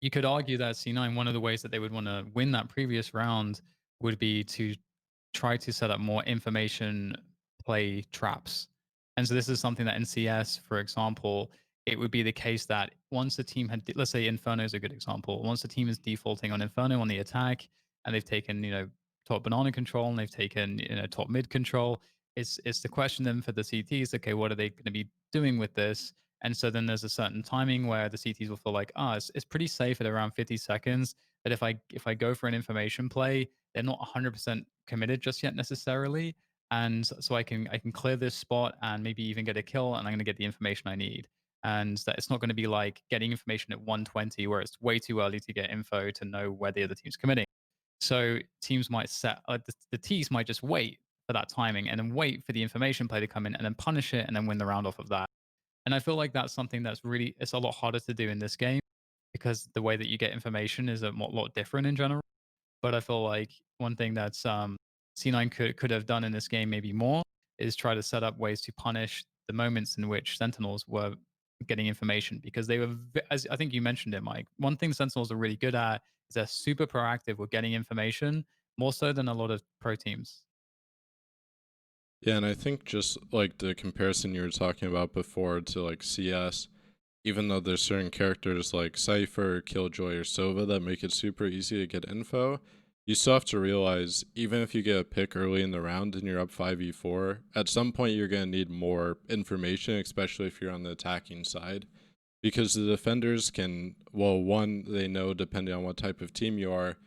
[SPEAKER 1] you could argue that C9, one of the ways that they would want to win that previous round would be to try to set up more information play traps. And so this is something that in CS, for example, it would be the case that once the team had, let's say Inferno is a good example. Once the team is defaulting on Inferno on the attack and they've taken, top banana control and they've taken, top mid control, it's the question then for the CTs, okay, what are they going to be doing with this? And so then there's a certain timing where the CTs will feel like, it's pretty safe at around 50 seconds. But if I go for an information play, they're not 100% committed just yet necessarily, and so I can clear this spot and maybe even get a kill, and I'm going to get the information I need. And that it's not going to be like getting information at 120 where it's way too early to get info to know where the other team's committing. So teams might set the T's might just wait for that timing and then wait for the information play to come in and then punish it and then win the round off of that. And I feel like that's something that's really it's a lot harder to do in this game because the way that you get information is a lot different in general. But I feel like one thing that's C9 could have done in this game maybe more is try to set up ways to punish the moments in which Sentinels were getting information because they were, as I think you mentioned it, Mike. One thing Sentinels are really good at is they're super proactive with getting information more so than a lot of pro teams.
[SPEAKER 2] Yeah, and I think just like the comparison you were talking about before to like CS, even though there's certain characters like Cypher, Killjoy, or Sova that make it super easy to get info, you still have to realize even if you get a pick early in the round and you're up 5v4, at some point you're going to need more information, especially if you're on the attacking side. Because the defenders can, well, one, they know depending on what type of team you are,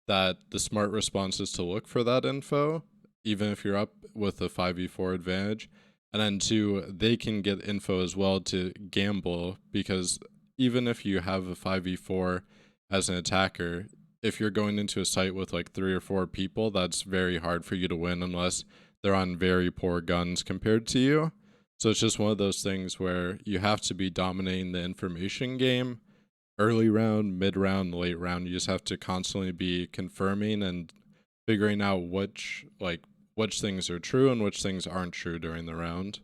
[SPEAKER 2] that the smart response is to look for that info, even if you're up with a 5v4 advantage. And then two, they can get info as well to gamble because even if you have a 5v4 as an attacker, if you're going into a site with like 3 or 4 people, that's very hard for you to win unless they're on very poor guns compared to you. So it's just one of those things where you have to be dominating the information game early round, mid round, late round. You just have to constantly be confirming and figuring out which things are true and which things aren't true during the round.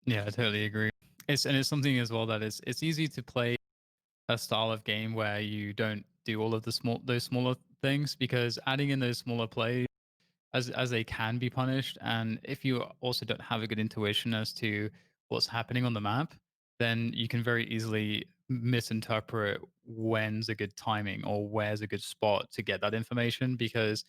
[SPEAKER 1] Yeah, I totally agree. It's something as well that it's easy to play a style of game where you don't do all of those smaller things because adding in those smaller plays as they can be punished. And if you also don't have a good intuition as to what's happening on the map, then you can very easily misinterpret when's a good timing or where's a good spot to get that information because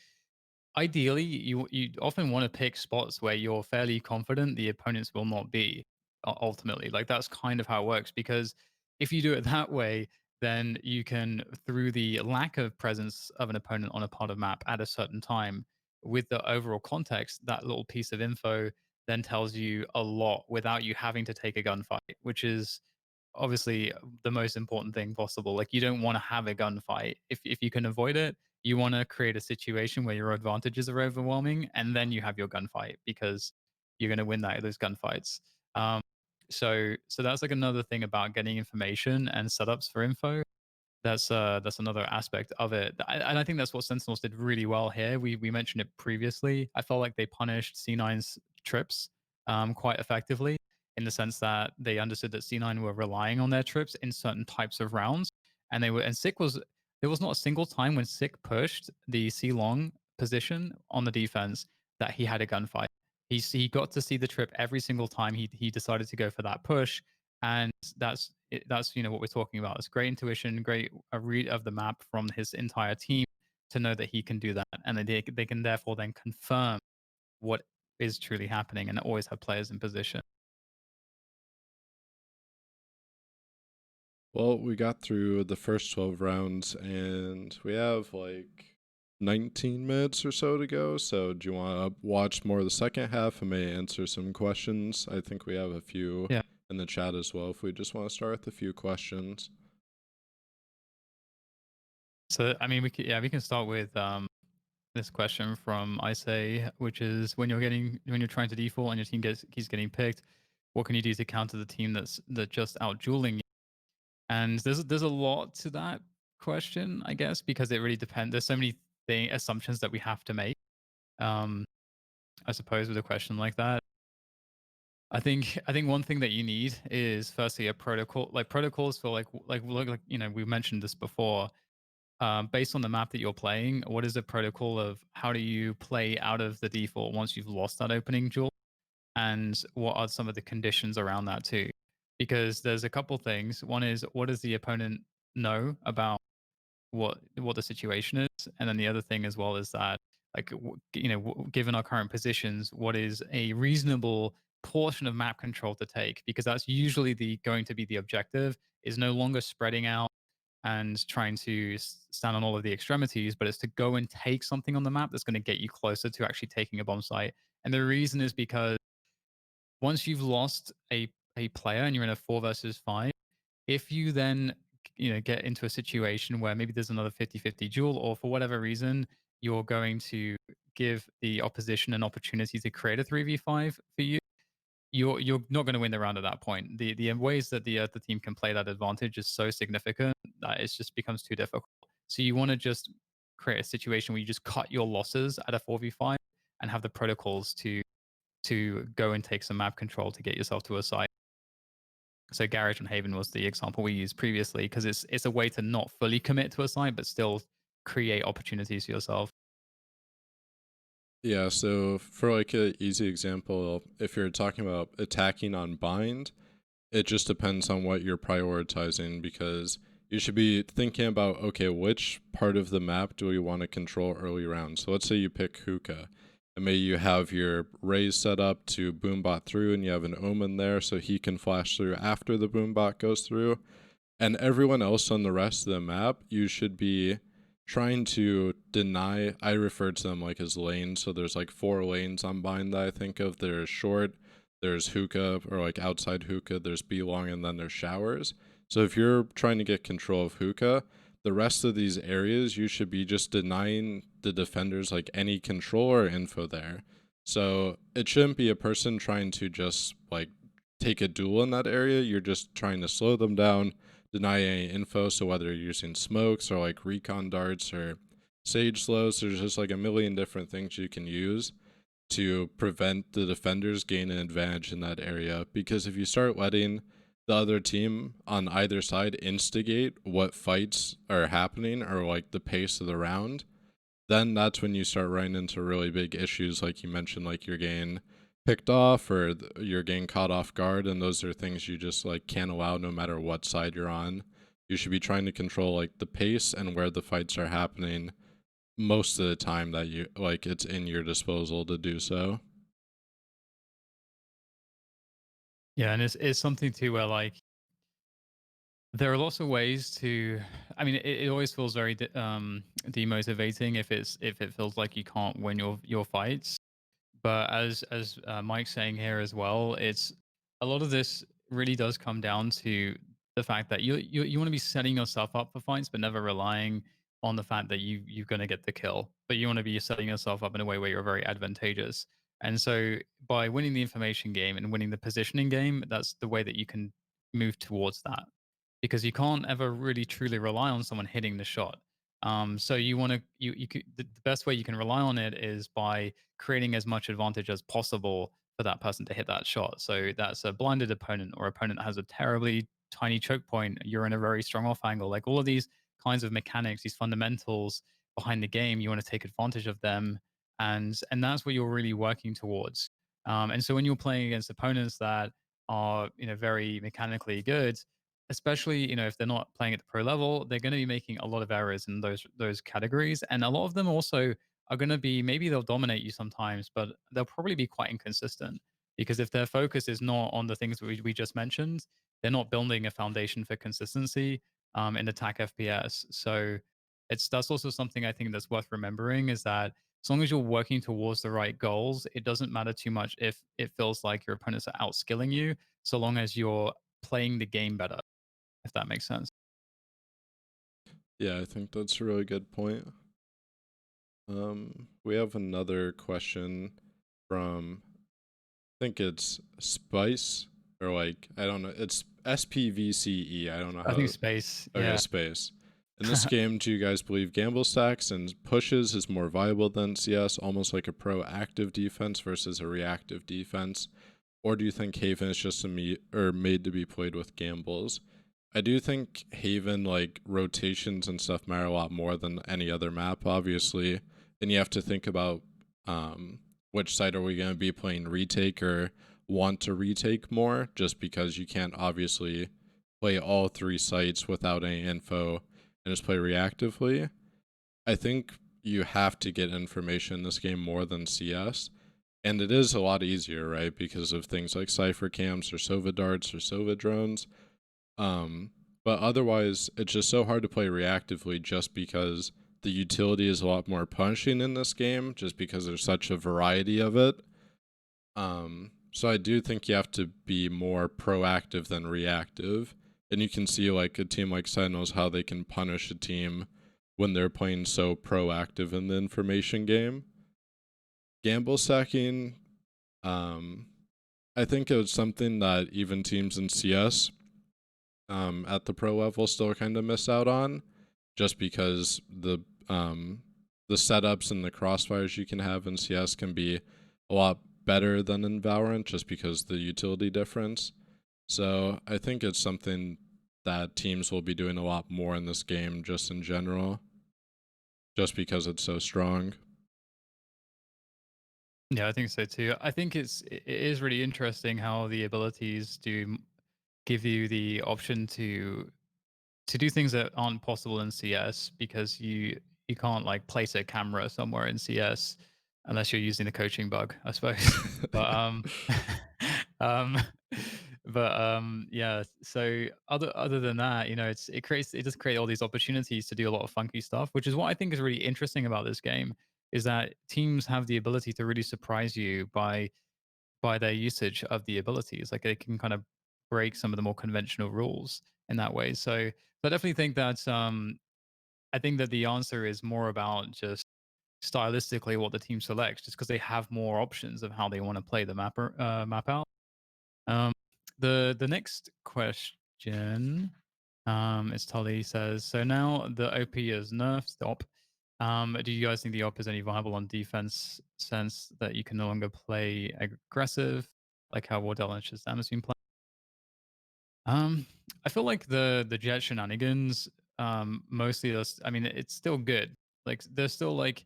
[SPEAKER 1] ideally, you often want to pick spots where you're fairly confident the opponents will not be ultimately. Like that's kind of how it works because if you do it that way, then you can through the lack of presence of an opponent on a part of map at a certain time with the overall context, that little piece of info then tells you a lot without you having to take a gunfight, which is obviously the most important thing possible. Like you don't want to have a gunfight. If you can avoid it, you want to create a situation where your advantages are overwhelming, and then you have your gunfight because you're going to win those gunfights. Um, so that's like another thing about getting information and setups for info that's another aspect of it. And I think that's what Sentinels did really well here. We mentioned it previously. I felt like they punished C9's trips quite effectively in the sense that they understood that C9 were relying on their trips in certain types of rounds, and they were and Sick was there was not a single time when Sick pushed the C long position on the defense that he had a gunfight. He got to see the trip every single time he decided to go for that push, and that's what we're talking about. It's great intuition, great read of the map from his entire team to know that he can do that, and they can therefore then confirm what is truly happening, and always have players in position.
[SPEAKER 2] Well, we got through the first 12 rounds and we have like 19 minutes or so to go. So, do you want to watch more of the second half and may answer some questions? I think we have a few
[SPEAKER 1] Yeah.
[SPEAKER 2] in the chat as well if we just want to start with a few questions.
[SPEAKER 1] So I mean, we can start with this question from I say, which is when you're trying to default and your team keeps getting picked, what can you do to counter the team that just out dueling you? And there's a lot to that question, I guess, because it really depends. There's so many assumptions that we have to make. Um, I suppose with a question like that, I think one thing that you need is firstly a protocol, like protocols for we mentioned this before. Based on the map that you're playing, what is the protocol of how do you play out of the default once you've lost that opening duel, and what are some of the conditions around that too? Because there's a couple things. One is what does the opponent know about what the situation is, and then the other thing as well is that given our current positions, what is a reasonable portion of map control to take? Because that's usually the going to be the objective is no longer spreading out and trying to stand on all of the extremities, but it's to go and take something on the map that's going to get you closer to actually taking a bomb site. And the reason is because once you've lost a player and you're in a 4 versus 5, if you then get into a situation where maybe there's another 50-50 duel, or for whatever reason you're going to give the opposition an opportunity to create a 3v5 for you, you're not going to win the round at that point. The ways that the other team can play that advantage is so significant that it just becomes too difficult. So you want to just create a situation where you just cut your losses at a 4v5 and have the protocols to go and take some map control to get yourself to a site. So Garage and Haven was the example we used previously because it's a way to not fully commit to a site but still create opportunities for yourself.
[SPEAKER 2] Yeah, so for like an easy example, if you're talking about attacking on bind, it just depends on what you're prioritizing because you should be thinking about, okay, which part of the map do we want to control early round? So let's say you pick Hookah, and maybe you have your raise set up to boombot through, and you have an Omen there so he can flash through after the boombot goes through. And everyone else on the rest of the map, you should be trying to deny. I refer to them like as lanes. So there's like 4 lanes on bind that I think of. There's short, there's hookah, or like outside hookah, there's B-long, and then there's showers. So if you're trying to get control of hookah, the rest of these areas, you should be just denying the defenders like any control or info there. So it shouldn't be a person trying to just like take a duel in that area. You're just trying to slow them down, deny any info. So whether you're using smokes or like recon darts or sage slows, there's just like a million different things you can use to prevent the defenders gain an advantage in that area. Because if you start letting the other team on either side instigate what fights are happening or like the pace of the round, then that's when you start running into really big issues, like you mentioned, like you're getting picked off or you're getting caught off guard, and those are things you just like can't allow no matter what side you're on. You should be trying to control like the pace and where the fights are happening most of the time that you like it's in your disposal to do so.
[SPEAKER 1] Yeah, and it's something too where like there are lots of ways to. I mean, it always feels very demotivating if it feels like you can't win your fights. But as Mike's saying here as well, it's a lot of this really does come down to the fact that you want to be setting yourself up for fights, but never relying on the fact that you're going to get the kill. But you want to be setting yourself up in a way where you're very advantageous. And so by winning the information game and winning the positioning game, that's the way that you can move towards that. Because you can't ever really truly rely on someone hitting the shot. So you want to you could, the best way you can rely on it is by creating as much advantage as possible for that person to hit that shot. So that's a blinded opponent or opponent that has a terribly tiny choke point. You're in a very strong off angle. Like all of these kinds of mechanics, these fundamentals behind the game, you want to take advantage of them, and that's what you're really working towards. And so when you're playing against opponents that are very mechanically good, especially if they're not playing at the pro level, they're going to be making a lot of errors in those categories, and a lot of them also are going to be, maybe they'll dominate you sometimes, but they'll probably be quite inconsistent because if their focus is not on the things we just mentioned, they're not building a foundation for consistency in attack FPS. So that's also something I think that's worth remembering, is that as long as you're working towards the right goals, it doesn't matter too much if it feels like your opponents are outskilling you, so long as you're playing the game better, if that makes sense.
[SPEAKER 2] Yeah, I think that's a really good point. We have another question from, I think it's Spice, or like I don't know, it's SPVCE. I don't know
[SPEAKER 1] I think
[SPEAKER 2] how.
[SPEAKER 1] space,
[SPEAKER 2] Okay,
[SPEAKER 1] yeah.
[SPEAKER 2] space. In this game, do you guys believe gamble stacks and pushes is more viable than CS, almost like a proactive defense versus a reactive defense? Or do you think Haven is just made to be played with gambles? I do think Haven, like rotations and stuff, matter a lot more than any other map, obviously. And you have to think about which side are we going to be playing retake or want to retake more, just because you can't obviously play all 3 sites without any info and just play reactively. I think you have to get information in this game more than CS. And it is a lot easier, right? Because of things like Cypher Camps or Sova Darts or Sova Drones. But otherwise, it's just so hard to play reactively just because the utility is a lot more punishing in this game, just because there's such a variety of it. So I do think you have to be more proactive than reactive. And you can see like a team like Sentinels, how they can punish a team when they're playing so proactive in the information game. Gamble sacking, um, I think it was something that even teams in CS at the pro level still kind of miss out on, just because the setups and the crossfires you can have in CS can be a lot better than in Valorant, just because the utility difference. So I think it's something that teams will be doing a lot more in this game, just in general, just because it's so strong.
[SPEAKER 1] Yeah, I think so too. I think it is really interesting how the abilities do give you the option to do things that aren't possible in CS because you can't like place a camera somewhere in CS unless you're using the coaching bug, I suppose. But um yeah, so other than that, it does create all these opportunities to do a lot of funky stuff, which is what I think is really interesting about this game is that teams have the ability to really surprise you by their usage of the abilities. Like they can kind of break some of the more conventional rules in that way. So I definitely think that I think that the answer is more about just stylistically what the team selects, just because they have more options of how they want to play the map out. Um, the next question is Tully says, so now the OP is nerfed, the op. Do you guys think the op is any viable on defense sense that you can no longer play aggressive, like how Wardell and Shazam has been playing? I feel like the Jet shenanigans, mostly those. I mean, it's still good. Like there's still like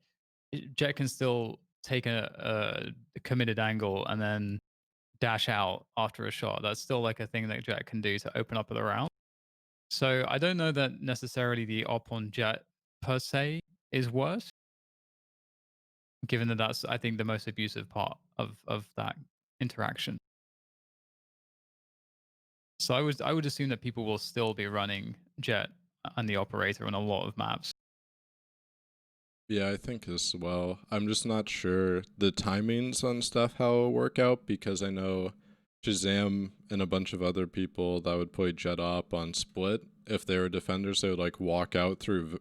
[SPEAKER 1] Jet can still take a committed angle and then dash out after a shot. That's still like a thing that Jet can do to open up the round. So I don't know that necessarily the op on Jet per se is worse, given that that's I think the most abusive part of that interaction. So I would assume that people will still be running Jet and the operator on a lot of maps.
[SPEAKER 2] Yeah, I think as well. I'm just not sure the timings on stuff how it'll work out, because I know Shazam and a bunch of other people that would play Jet Op on Split, if they were defenders, they would like walk out through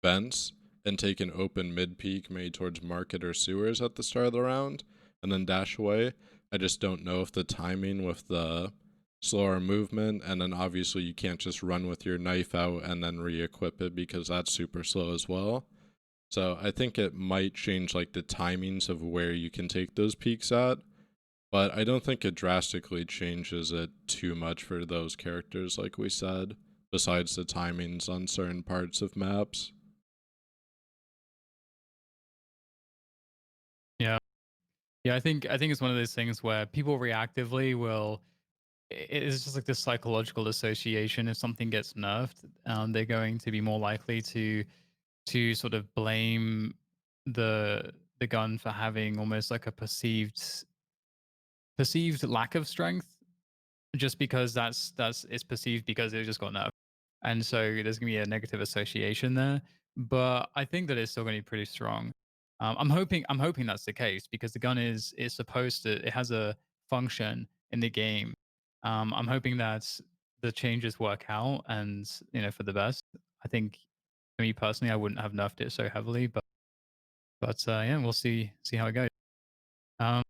[SPEAKER 2] vents and take an open mid peek made towards market or sewers at the start of the round and then dash away. I just don't know if the timing with the slower movement, and then obviously you can't just run with your knife out and then re-equip it because that's super slow as well. So I think it might change like the timings of where you can take those peaks at, but I don't think it drastically changes it too much for those characters, like we said, besides the timings on certain parts of maps.
[SPEAKER 1] Yeah. Yeah, I think it's one of those things where people reactively will it is just like this psychological association. If something gets nerfed, they're going to be more likely to sort of blame the gun for having almost like a perceived lack of strength, just because that's it's perceived because it just got nerfed, and so there's gonna be a negative association there. But I think that it's still gonna be pretty strong. I'm hoping that's the case because the gun is supposed to it has a function in the game. I'm hoping that the changes work out and for the best. I think for me personally, I wouldn't have nerfed it so heavily, but yeah, we'll see how it goes. Um,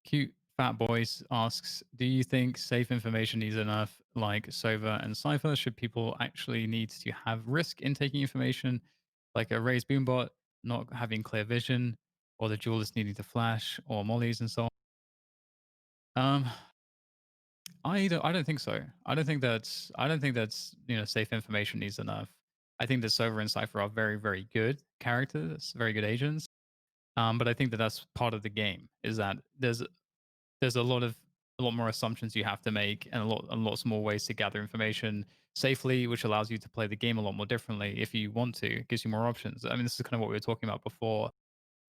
[SPEAKER 1] Cute Fat Boys asks, do you think safe information needs enough like Sova and Cypher? Should people actually need to have risk in taking information like a raised boombot not having clear vision or the duelist needing to flash or mollies and so on? Um, I don't think so. I don't think that's safe information needs enough. I think that Sova and Cypher are very, very good characters, very good agents. But I think that that's part of the game is that there's a lot more assumptions you have to make and lots more ways to gather information safely, which allows you to play the game a lot more differently if you want to. It gives you more options. I mean, this is kind of what we were talking about before.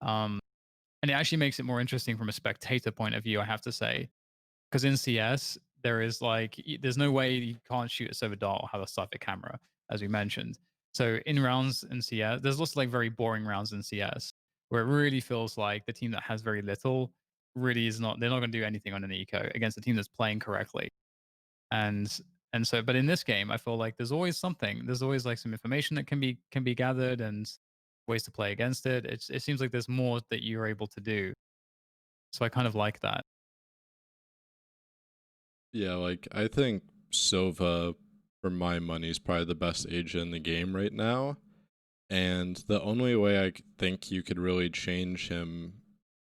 [SPEAKER 1] Um, and it actually makes it more interesting from a spectator point of view, I have to say. Because in CS, there is like there's no way you can't shoot a server dart or have a sniper camera, as we mentioned. So in rounds in CS, there's lots of like very boring rounds in CS where it really feels like the team that has very little really is not they're not going to do anything on an eco against a team that's playing correctly. And so but in this game, I feel like there's always something. There's always like some information that can be gathered and ways to play against it. It seems like there's more that you're able to do. So I kind of like that.
[SPEAKER 2] Yeah, like I think Silva, for my money, is probably the best agent in the game right now. And the only way think you could really change him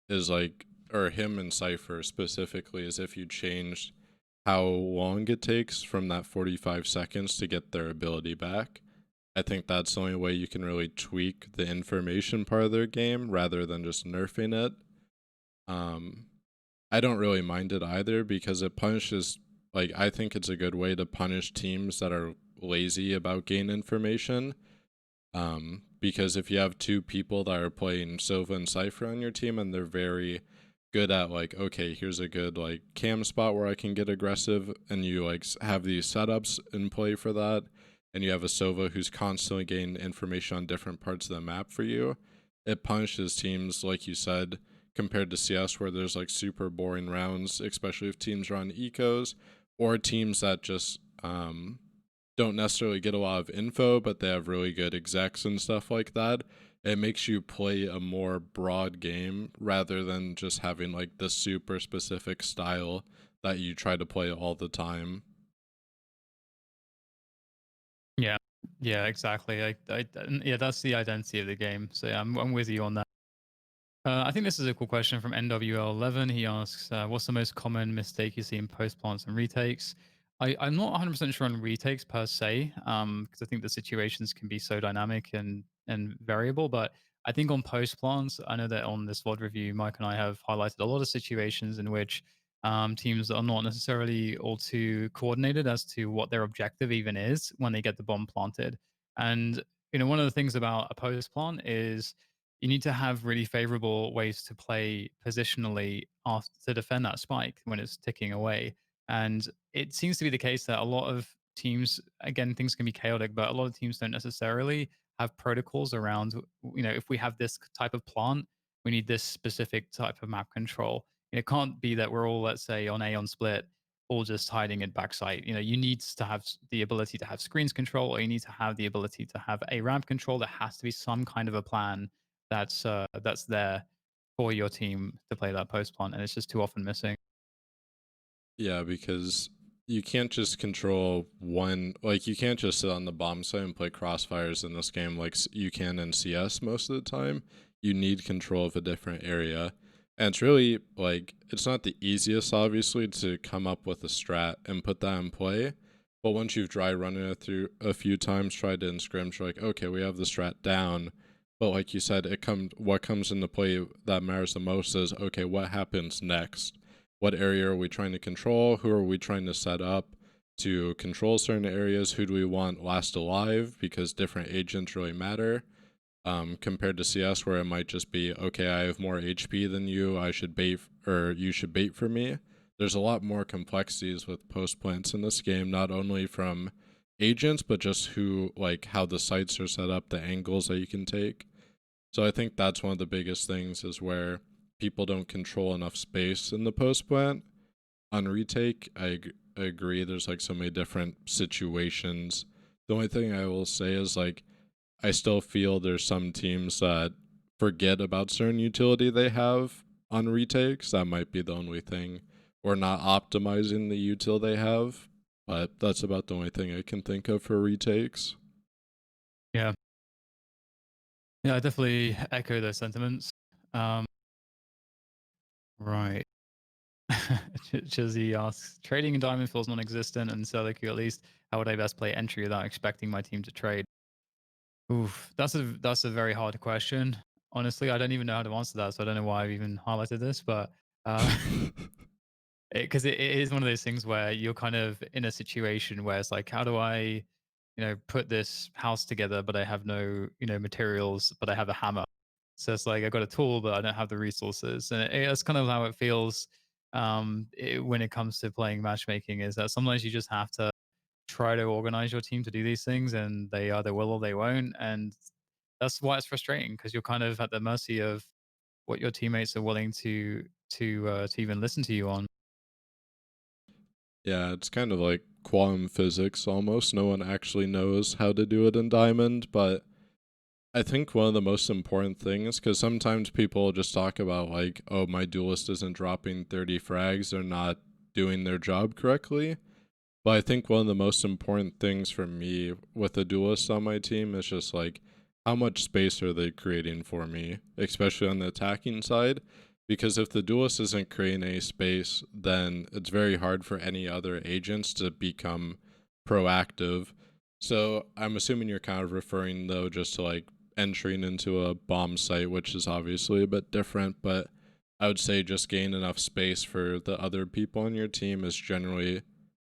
[SPEAKER 2] is like, or him and Cypher specifically, is if you changed how long it takes from that 45 seconds to get their ability back. I think that's the only way you can really tweak the information part of their game rather than just nerfing it. Um, I don't really mind it either because it punishes, like, I think it's a good way to punish teams that are lazy about game information. Because if you have two people that are playing Silva and Cypher on your team and they're very good at like, okay, here's a good like cam spot where I can get aggressive, and you like have these setups in play for that, and you have a Silva who's constantly getting information on different parts of the map for you, it punishes teams like you said compared to CS where there's like super boring rounds, especially if teams are on ecos or teams that just don't necessarily get a lot of info, but they have really good execs and stuff like that. It makes you play a more broad game rather than just having like the super specific style that you try to play all the time.
[SPEAKER 1] Yeah, yeah, exactly. Yeah, that's the identity of the game. So yeah, I'm with you on that. I think this is a cool question from NWL11. He asks, "What's the most common mistake you see in post plants and retakes?" I'm not 100% sure on retakes per se, because I think the situations can be so dynamic and variable. But I think on post plants, I know that on this VOD review, Mike and I have highlighted a lot of situations in which teams are not necessarily all too coordinated as to what their objective even is when they get the bomb planted. And one of the things about a post plant is you need to have really favorable ways to play positionally after to defend that spike when it's ticking away. And it seems to be the case that a lot of teams, again, things can be chaotic, but a lot of teams don't necessarily have protocols around, if we have this type of plant, we need this specific type of map control. It can't be that we're all, let's say, on A on split, all just hiding in backside. You need to have the ability to have screens control, or you need to have the ability to have a ramp control. There has to be some kind of a plan that's there for your team to play that post plant, and it's just too often missing.
[SPEAKER 2] Yeah, because you can't just control one, like, you can't just sit on the bomb site and play crossfires in this game like you can in CS most of the time. You need control of a different area. And it's really, like, it's not the easiest, obviously, to come up with a strat and put that in play. But once you've dry running it through a few times, tried it in scrims, you're like, okay, we have the strat down. But like you said, what comes into play that matters the most is, okay, what happens next? What area are we trying to control? Who are we trying to set up to control certain areas? Who do we want last alive? Because different agents really matter. Compared to CS, where it might just be, okay, I have more HP than you, I should bait, or you should bait for me. There's a lot more complexities with post plants in this game, not only from agents, but just how the sites are set up, the angles that you can take. So I think that's one of the biggest things is where people don't control enough space in the post plant. On retake, I agree. There's like so many different situations. The only thing I will say is like I still feel there's some teams that forget about certain utility they have on retakes. That might be the only thing, or not optimizing the util they have. But that's about the only thing I can think of for retakes.
[SPEAKER 1] Yeah, yeah, I definitely echo those sentiments. Um, right. Chizzy asks, trading in diamond feels non-existent, and Seliku at least. How would I best play entry without expecting my team to trade? Oof, that's a very hard question. Honestly, I don't even know how to answer that, so I don't know why I've even highlighted this, but uh, because it is one of those things where you're kind of in a situation where it's like, how do I, put this house together, but I have no, materials, but I have a hammer. So it's like I got a tool, but I don't have the resources, and it's kind of how it feels when it comes to playing matchmaking. Is that sometimes you just have to try to organize your team to do these things, and they either will or they won't, and that's why it's frustrating because you're kind of at the mercy of what your teammates are willing to even listen to you on.
[SPEAKER 2] Yeah, it's kind of like quantum physics almost. No one actually knows how to do it in Diamond, but I think one of the most important things, because sometimes people just talk about like, oh, my duelist isn't dropping 30 frags, they're not doing their job correctly. But I think one of the most important things for me with the duelists on my team is just like how much space are they creating for me, especially on the attacking side. Because if the duelist isn't creating any space, then it's very hard for any other agents to become proactive. So I'm assuming you're kind of referring though just to like entering into a bomb site, which is obviously a bit different, but I would say just gain enough space for the other people on your team is generally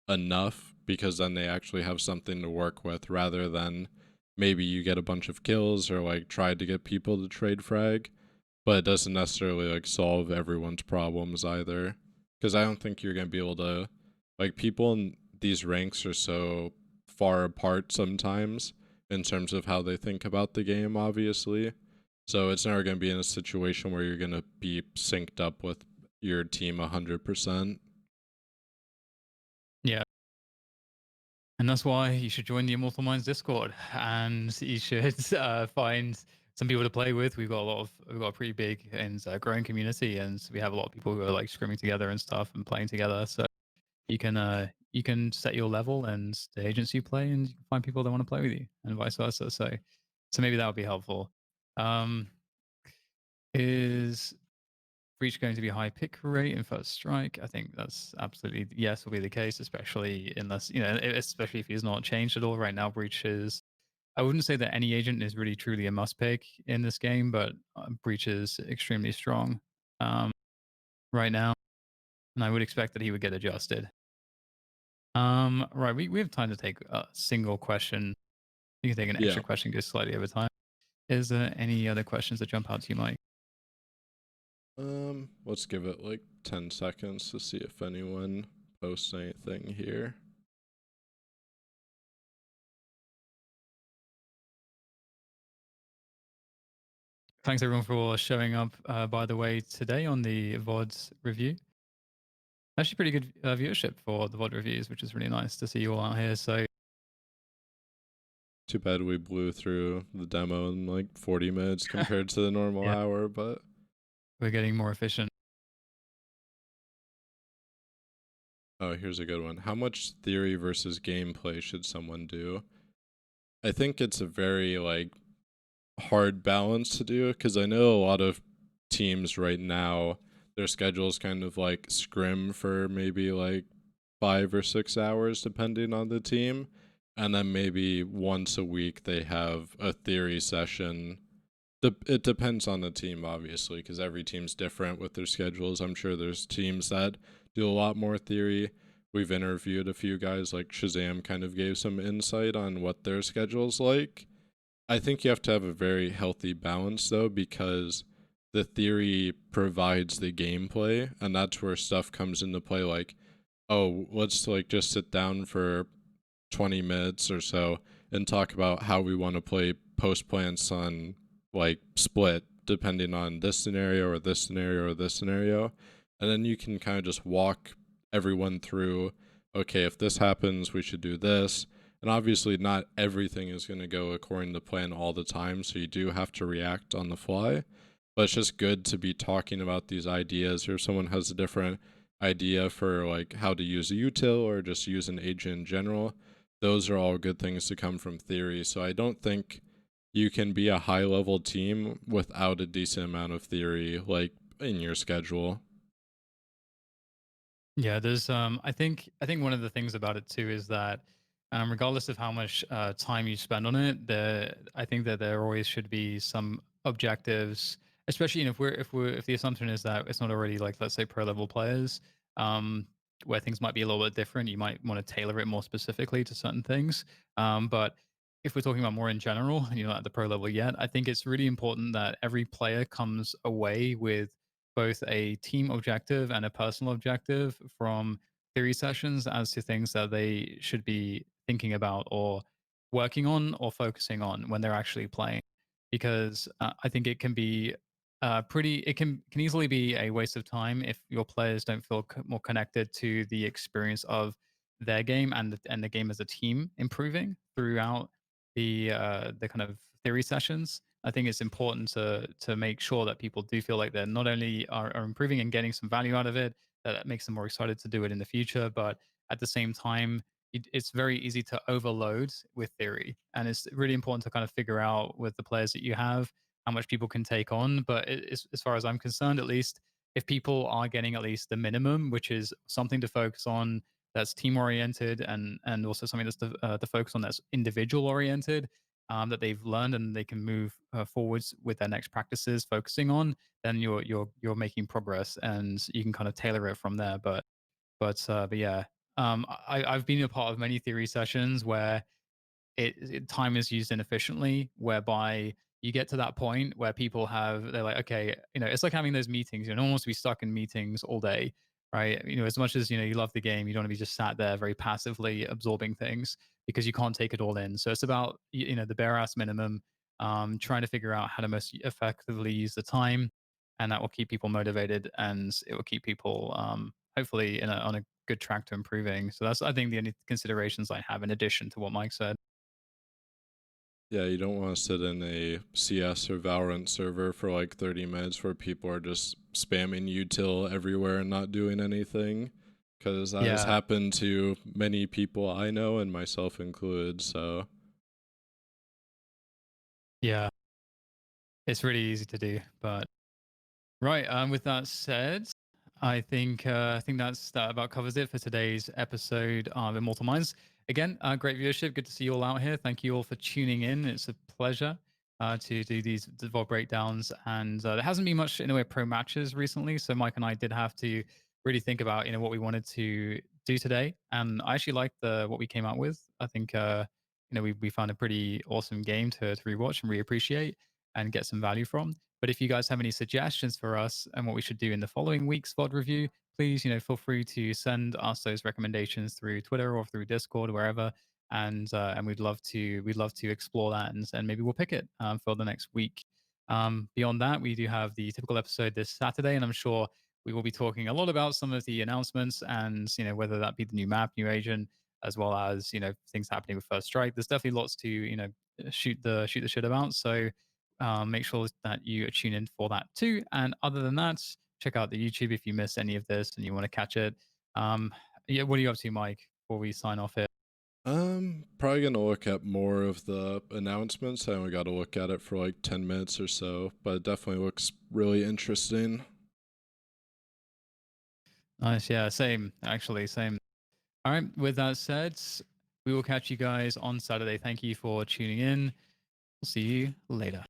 [SPEAKER 2] enough because then they actually have something to work with rather than maybe you get a bunch of kills or like try to get people to trade frag, but it doesn't necessarily like solve everyone's problems either. Because I don't think you're gonna be able to like people in these ranks are so far apart sometimes in terms of how they think about the game, obviously. So it's never gonna be in a situation where you're gonna be synced up with your team 100%.
[SPEAKER 1] Yeah. And that's why you should join the Immortal Minds Discord, and you should find some people to play with. We've got a pretty big and growing community, and we have a lot of people who are like scrimming together and stuff and playing together. So you can set your level and the agents you play, and you can find people that want to play with you, and vice versa. So maybe that would be helpful. Um, is Breach going to be a high pick rate in first strike? I think that's absolutely yes will be the case, especially unless especially if he's not changed at all. Right now, Breach is. I wouldn't say that any agent is really truly a must pick in this game, but Breach is extremely strong right now, and I would expect that he would get adjusted. Right, we have time to take a single question. You can take an
[SPEAKER 2] Yeah.
[SPEAKER 1] extra question just slightly over time. Is there any other questions that jump out to you, Mike?
[SPEAKER 2] Let's give it like 10 seconds to see if anyone posts anything here.
[SPEAKER 1] Thanks everyone for showing up. By the way, today on the VODs review, actually pretty good viewership for the VOD reviews, which is really nice to see you all out here. So
[SPEAKER 2] Too bad we blew through the demo in like 40 minutes compared to the normal
[SPEAKER 1] yeah,
[SPEAKER 2] hour, but
[SPEAKER 1] we're getting more efficient.
[SPEAKER 2] oh, here's a good one. How much theory versus gameplay should someone do? I think it's a very like hard balance to do because I know a lot of teams right now their schedules kind of like scrim for maybe like 5 or 6 hours depending on the team, and then maybe once a week they have a theory session. It depends on the team obviously because every team's different with their schedules. I'm sure there's teams that do a lot more theory. We've interviewed a few guys like Shazam kind of gave some insight on what their schedule's like. I think you have to have a very healthy balance though, because the theory provides the gameplay, and that's where stuff comes into play. Like, oh, let's like just sit down for 20 minutes or so and talk about how we want to play post plants on like split, depending on this scenario or this scenario or this scenario, and then you can kind of just walk everyone through. Okay, if this happens, we should do this, and obviously, not everything is going to go according to plan all the time, so you do have to react on the fly. But it's just good to be talking about these ideas. Or if someone has a different idea for like how to use a util or just use an agent in general, those are all good things to come from theory. So I don't think you can be a high level team without a decent amount of theory like in your schedule.
[SPEAKER 1] Yeah, there's I think one of the things about it too is that regardless of how much time you spend on it, I think that there always should be some objectives, especially if the assumption is that it's not already like let's say pro level players, um, where things might be a little bit different. You might want to tailor it more specifically to certain things. But if we're talking about more in general, and you're not at the pro level yet, I think it's really important that every player comes away with both a team objective and a personal objective from theory sessions as to things that they should be thinking about or working on or focusing on when they're actually playing. Because I think it can be it can easily be a waste of time if your players don't feel more connected to the experience of their game and the game as a team improving throughout the kind of theory sessions. I think it's important to make sure that people do feel like they're not only are improving and getting some value out of it, that makes them more excited to do it in the future, but at the same time, it's very easy to overload with theory, and it's really important to kind of figure out with the players that you have how much people can take on. But as far as I'm concerned, at least, if people are getting at least the minimum, which is something to focus on that's team oriented, and also something that's to focus on that's individual oriented, that they've learned and they can move forwards with their next practices focusing on, then you're making progress and you can kind of tailor it from there. But yeah, I've been a part of many theory sessions where time is used inefficiently, whereby you get to that point where people they're like, okay, it's like having those meetings. No one wants to be stuck in meetings all day, right? As much as you love the game, you don't want to be just sat there very passively absorbing things because you can't take it all in. So it's about the bare ass minimum, trying to figure out how to most effectively use the time, and that will keep people motivated and it will keep people hopefully on a good track to improving. So that's, I think, the only considerations I have in addition to what Mike said.
[SPEAKER 2] Yeah, you don't want to sit in a CS or Valorant server for like 30 minutes where people are just spamming util everywhere and not doing anything. Because that has
[SPEAKER 1] Yeah,
[SPEAKER 2] happened to many people I know and myself included. So,
[SPEAKER 1] yeah. It's really easy to do, but right. With that said, I think that about covers it for today's episode of Immortal Minds. Again, great viewership. Good to see you all out here. Thank you all for tuning in. It's a pleasure to do these VOD breakdowns, and there hasn't been much in the way of pro matches recently. So Mike and I did have to really think about what we wanted to do today, and I actually liked the what we came out with. I think we found a pretty awesome game to rewatch and reappreciate and get some value from. But if you guys have any suggestions for us and what we should do in the following week's VOD review, please, feel free to send us those recommendations through Twitter or through Discord, wherever, and we'd love to explore that, and maybe we'll pick it for the next week. Beyond that, we do have the typical episode this Saturday, and I'm sure we will be talking a lot about some of the announcements and whether that be the new map, new agent, as well as things happening with First Strike. There's definitely lots to shoot the shit about. So make sure that you tune in for that too. And other than that, check out the YouTube if you missed any of this and you want to catch it. Um, yeah, what are you up to, Mike, before we sign off here?
[SPEAKER 2] probably gonna look at more of the announcements. I only got to look at it for like 10 minutes or so, but it definitely looks really interesting.
[SPEAKER 1] Nice. Yeah, same, actually, same. All right. With that said, we will catch you guys on Saturday. Thank you for tuning in. We'll see you later.